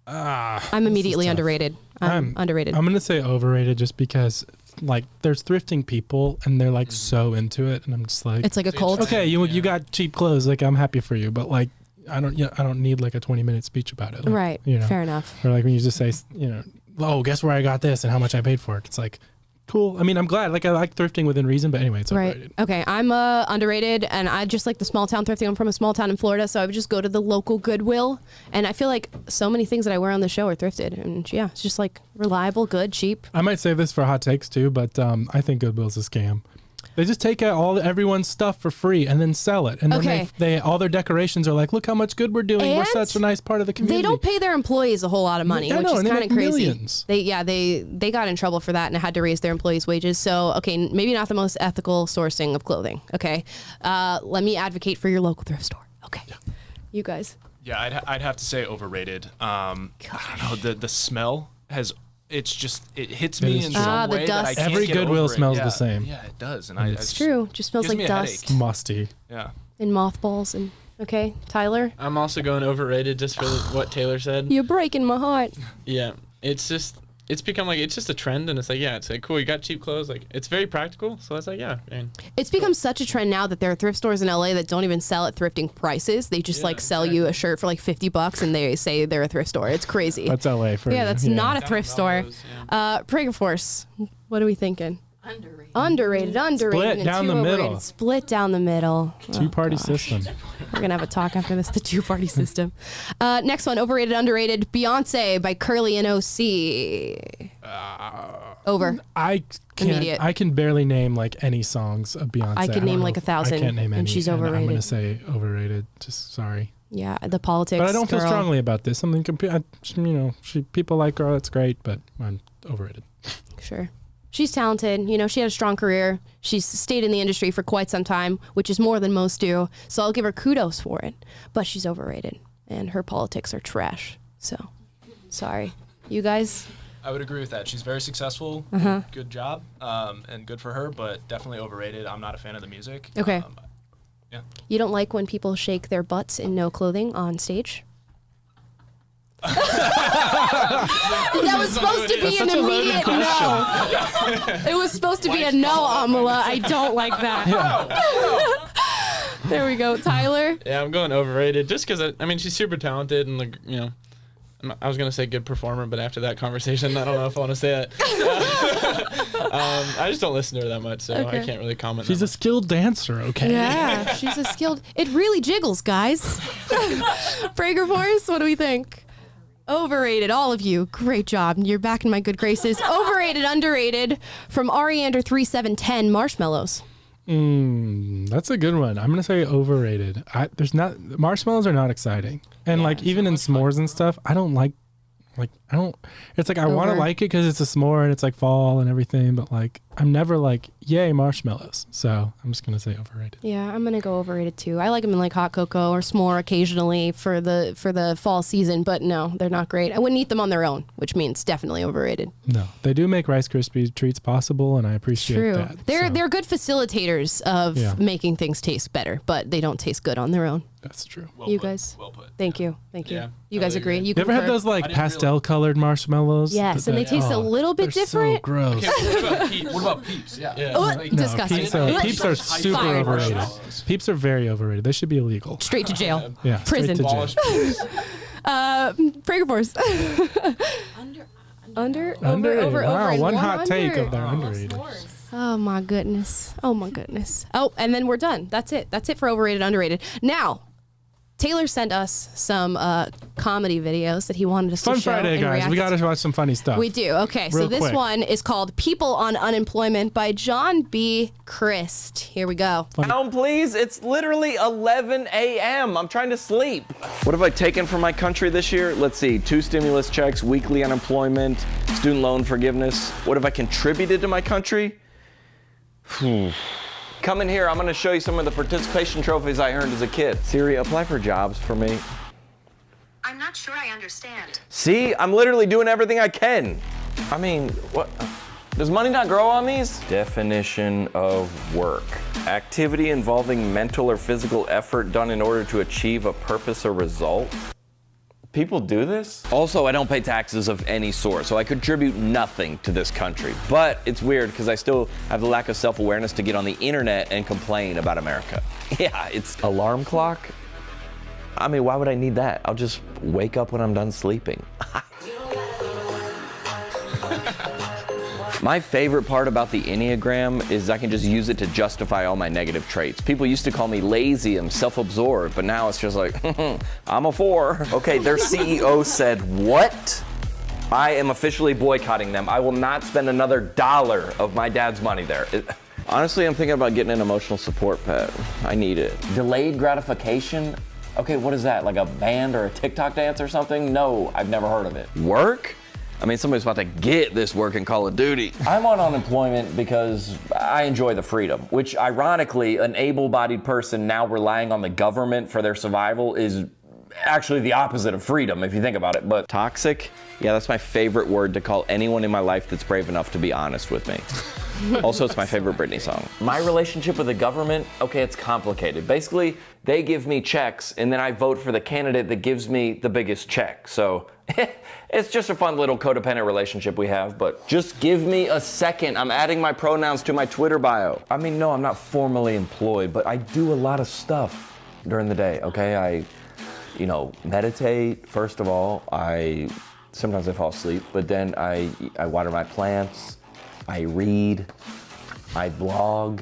Speaker 2: I'm immediately underrated. I'm underrated.
Speaker 1: I'm gonna say overrated just because like there's thrifting people and they're like so into it, and I'm just like,
Speaker 2: it's like a cult.
Speaker 1: Okay, you got cheap clothes, like I'm happy for you, but like I don't need like a 20-minute speech about it. Like,
Speaker 2: right. Fair enough.
Speaker 1: Or like when you just say, oh, guess where I got this and how much I paid for it. It's like, cool. I mean, I'm glad. Like I like thrifting within reason, but anyway, it's overrated.
Speaker 2: Right. Okay, I'm underrated, and I just like the small town thrifting. I'm from a small town in Florida, so I would just go to the local Goodwill, and I feel like so many things that I wear on the show are thrifted, and yeah, it's just like reliable, good, cheap.
Speaker 1: I might save this for hot takes too, but I think Goodwill's a scam. They just take out everyone's stuff for free and then sell it. And then they all their decorations are like, look how much good we're doing.
Speaker 2: And
Speaker 1: we're such a nice part of the community.
Speaker 2: They don't pay their employees a whole lot of money, which is kind of crazy.
Speaker 1: Millions.
Speaker 2: They got in trouble for that and had to raise their employees' wages. So, okay, maybe not the most ethical sourcing of clothing. Okay. Let me advocate for your local thrift store. Okay. Yeah. You guys.
Speaker 11: Yeah, I'd have to say overrated. I don't know, the smell has... it hits me in some way that I can't
Speaker 1: Every
Speaker 11: get
Speaker 1: Goodwill
Speaker 11: over
Speaker 1: smells
Speaker 11: it.
Speaker 1: the same.
Speaker 11: Yeah, it does. And
Speaker 2: it's true. It just smells like dust.
Speaker 1: Musty.
Speaker 11: Yeah.
Speaker 2: And mothballs. And okay, Tyler?
Speaker 3: I'm also going overrated just for what Taylor said.
Speaker 2: You're breaking my heart.
Speaker 3: Yeah. It's become like, it's just a trend, and it's like, yeah, it's like, cool, you got cheap clothes. Like, it's very practical. So it's like, yeah. Man.
Speaker 2: It's become such a trend now that there are thrift stores in LA that don't even sell at thrifting prices. They just sell you a shirt for like $50 and they say they're a thrift store. It's crazy.
Speaker 1: That's LA for you.
Speaker 2: Yeah, that's not a thrift store. PragerFORCE, what are we thinking? Underrated.
Speaker 1: Split down the middle.
Speaker 2: Split down the middle.
Speaker 1: Two-party system.
Speaker 2: We're going to have a talk after this, the two-party system. Next one, overrated, underrated. Beyonce by Curly and OC. Over.
Speaker 1: I can barely name like any songs of Beyonce.
Speaker 2: I could name like 1,000.
Speaker 1: I can't name any.
Speaker 2: And she's overrated.
Speaker 1: I'm going to say overrated. Just sorry.
Speaker 2: Yeah, the politics.
Speaker 1: But I don't feel strongly about this. Something people like her. That's great, but I'm overrated.
Speaker 2: Sure. She's talented. She had a strong career. She's stayed in the industry for quite some time, which is more than most do. So I'll give her kudos for it. But she's overrated, and her politics are trash. So, sorry. You guys?
Speaker 11: I would agree with that. She's very successful. Good job, and good for her, but definitely overrated. I'm not a fan of the music.
Speaker 2: Okay.
Speaker 11: Yeah.
Speaker 2: You don't like when people shake their butts in no clothing on stage? That was supposed to be an immediate no. It was supposed to be a no, Amala. I don't like that. There we go. Tyler?
Speaker 3: Yeah, I'm going overrated just because, she's super talented and, like, I was going to say good performer, but after that conversation, I don't know if I want to say it. I just don't listen to her that much, so I can't really comment.
Speaker 1: She's a skilled dancer, okay?
Speaker 2: Yeah, she's a skilled... It really jiggles, guys. PragerFORCE, what do we think? Overrated, all of you. Great job. You're back in my good graces. Overrated, underrated from Ariander3710, Marshmallows.
Speaker 1: That's a good one. I'm gonna say overrated. Marshmallows are not exciting, and even in s'mores and stuff, I don't like. It's like I want to like it because it's a s'more and it's like fall and everything, but like I'm never like, yay, marshmallows. So I'm just gonna say overrated.
Speaker 2: Yeah, I'm gonna go overrated too. I like them in like hot cocoa or s'more occasionally for the fall season, but no, they're not great. I wouldn't eat them on their own, which means definitely overrated.
Speaker 1: No, they do make Rice Krispie treats possible, and I appreciate that.
Speaker 2: They're good facilitators of making things taste better, but they don't taste good on their own.
Speaker 1: That's true.
Speaker 2: You guys?
Speaker 11: Well put.
Speaker 2: Thank you.
Speaker 3: Yeah,
Speaker 2: you guys agree?
Speaker 1: You ever had those like pastel-colored marshmallows?
Speaker 2: Yes, and they taste a little bit different.
Speaker 1: So gross.
Speaker 11: Okay, what about Peeps? Yeah.
Speaker 2: Disgusting.
Speaker 1: Peeps are super overrated. Peeps are very overrated. They should be illegal.
Speaker 2: Straight to jail.
Speaker 1: Yeah.
Speaker 2: Prison.
Speaker 1: Straight to jail.
Speaker 2: PragerFORCE. Over.
Speaker 1: Wow, one hot take of their underrated.
Speaker 2: Oh my goodness. Oh, and then we're done. That's it. That's it for overrated, underrated. Now, Taylor sent us some comedy videos that he wanted us to show.
Speaker 1: Fun Friday, guys. We got to watch some funny stuff.
Speaker 2: We do. Okay, so this one is called People on Unemployment by John B. Crist. Here we go.
Speaker 12: Down, please. It's literally 11 a.m. I'm trying to sleep. What have I taken from my country this year? Let's see. 2 stimulus checks, weekly unemployment, student loan forgiveness. What have I contributed to my country? Come in here, I'm gonna show you some of the participation trophies I earned as a kid. Siri, apply for jobs for me.
Speaker 13: I'm not sure I understand.
Speaker 12: See, I'm literally doing everything I can. I mean, what? Does money not grow on these? Definition of work. Activity involving mental or physical effort done in order to achieve a purpose or result. People do this? Also, I don't pay taxes of any sort, so I contribute nothing to this country. But it's weird because I still have the lack of self-awareness to get on the internet and complain about America. Yeah, it's alarm clock. I mean, why would I need that? I'll just wake up when I'm done sleeping. My favorite part about the Enneagram is I can just use it to justify all my negative traits. People used to call me lazy and self-absorbed, but now it's just like, I'm a 4. Okay, their CEO said, what? I am officially boycotting them. I will not spend another dollar of my dad's money there. Honestly, I'm thinking about getting an emotional support pet. I need it. Delayed gratification? Okay, what is that? Like a band or a TikTok dance or something? No, I've never heard of it. Work? I mean, somebody's about to get this work in Call of Duty. I'm on unemployment because I enjoy the freedom, which ironically, an able-bodied person now relying on the government for their survival is actually the opposite of freedom, if you think about it. But toxic? Yeah, that's my favorite word to call anyone in my life that's brave enough to be honest with me. Also, it's my favorite Britney song. My relationship with the government, okay, it's complicated. Basically, they give me checks, and then I vote for the candidate that gives me the biggest check. So it's just a fun little codependent relationship we have, but just give me a second. I'm adding my pronouns to my Twitter bio. I mean, no, I'm not formally employed, but I do a lot of stuff during the day, okay? I meditate, first of all. Sometimes I fall asleep, but then I water my plants. I read, I blog,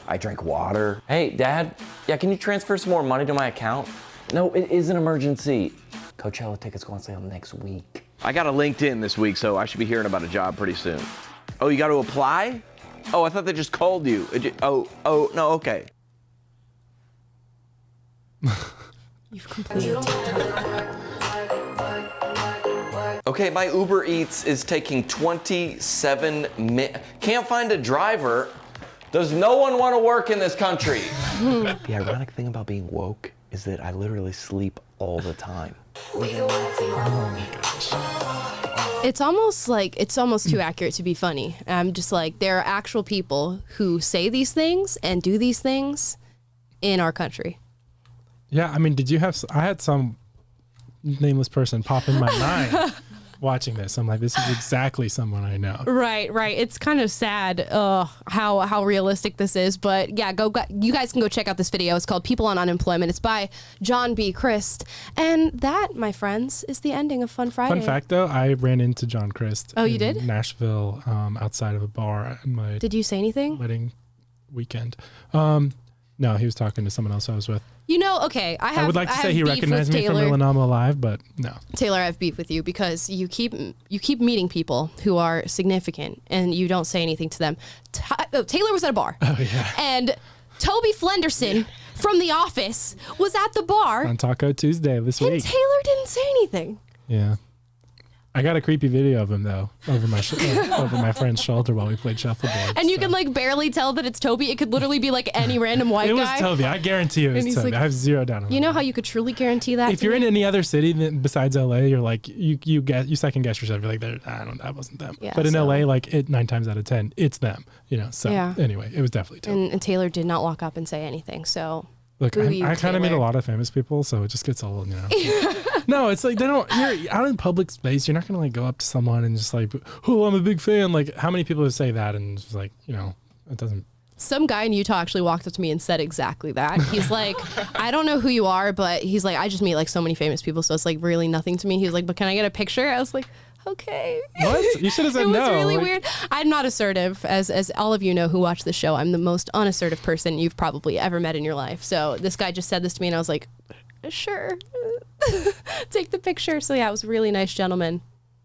Speaker 12: I drink water. Hey, Dad, yeah, can you transfer some more money to my account? No, it is an emergency. Coachella tickets go on sale next week. I got a LinkedIn this week, so I should be hearing about a job pretty soon. Oh, you got to apply? Oh, I thought they just called you. No, okay.
Speaker 10: You've completed TikTok.
Speaker 12: Okay, my Uber Eats is taking 27 minutes. Can't find a driver. Does no one want to work in this country? The ironic thing about being woke is that I literally sleep all the time.
Speaker 2: Oh my gosh. It's almost too accurate to be funny. I'm just like, there are actual people who say these things and do these things in our country.
Speaker 1: Yeah, I mean, I had some nameless person pop in my mind watching this. I'm like, this is exactly someone I know.
Speaker 2: Right. It's kind of sad how realistic this is. But yeah, you guys can go check out this video. It's called People on Unemployment. It's by John B. Crist. And that, my friends, is the ending of Fun Friday.
Speaker 1: Fun fact, though, I ran into John Crist.
Speaker 2: Oh, you did?
Speaker 1: Nashville, outside of a bar at my
Speaker 2: Did you say anything?
Speaker 1: Wedding weekend. No, he was talking to someone else I was with.
Speaker 2: Okay, I
Speaker 1: would like to say he recognized me from Villanoma Live, but no.
Speaker 2: Taylor, I have beef with you because you keep meeting people who are significant and you don't say anything to them. Taylor was at a bar.
Speaker 1: Oh, yeah.
Speaker 2: And Toby Flenderson from The Office was at the bar.
Speaker 1: On Taco Tuesday this week.
Speaker 2: And Taylor didn't say anything.
Speaker 1: Yeah. I got a creepy video of him, though, over my friend's shoulder while we played shuffleboard.
Speaker 2: And you can, barely tell that it's Toby. It could literally be, any random white guy.
Speaker 1: It was Toby. I guarantee you it was Toby. I have zero doubt on it.
Speaker 2: You know how you could truly guarantee that?
Speaker 1: If you're in any other city besides LA, you're like, you second guess yourself. You're like, that wasn't them. Yeah, but in LA, 9 times out of 10, it's them. So anyway, it was definitely Toby.
Speaker 2: And Taylor did not walk up and say anything, so...
Speaker 1: Look, I kind of meet a lot of famous people, so it just gets old, No, it's like you're out in public space. You're not going to go up to someone and just oh, I'm a big fan. How many people would say that? And it's it doesn't.
Speaker 2: Some guy in Utah actually walked up to me and said exactly that. He's like, I don't know who you are, but he's like, I just meet so many famous people, so it's really nothing to me. He's like, but can I get a picture? I was like, okay.
Speaker 1: What? You should have said no.
Speaker 2: It was really weird. I'm not assertive, as all of you know who watch the show. I'm the most unassertive person you've probably ever met in your life. So this guy just said this to me, and I was like, sure. Take the picture. So yeah, it was a really nice gentleman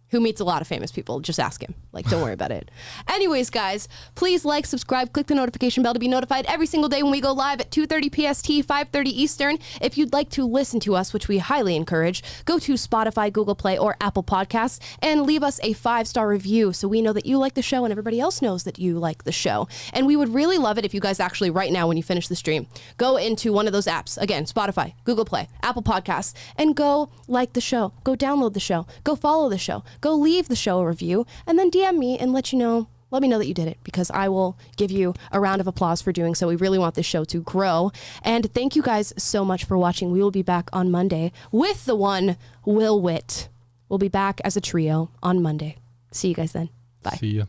Speaker 2: who meets a lot of famous people. Just ask him. Don't worry about it. Anyways, guys, please subscribe, click the notification bell to be notified every single day when we go live at 2:30 PST, 5:30 Eastern. If you'd like to listen to us, which we highly encourage, go to Spotify, Google Play, or Apple Podcasts and leave us a 5-star review so we know that you like the show and everybody else knows that you like the show. And we would really love it if you guys actually right now when you finish the stream, go into one of those apps. Again, Spotify, Google Play, Apple Podcasts, and go like the show. Go download the show. Go follow the show. Go leave the show a review and then DM me and let you know let me know that you did it, because I will give you a round of applause for doing so. We really want this show to grow. And thank you guys so much for watching. We will be back on Monday with the one Will Witt. We'll be back as a trio on Monday. See you guys then. Bye.
Speaker 1: See ya.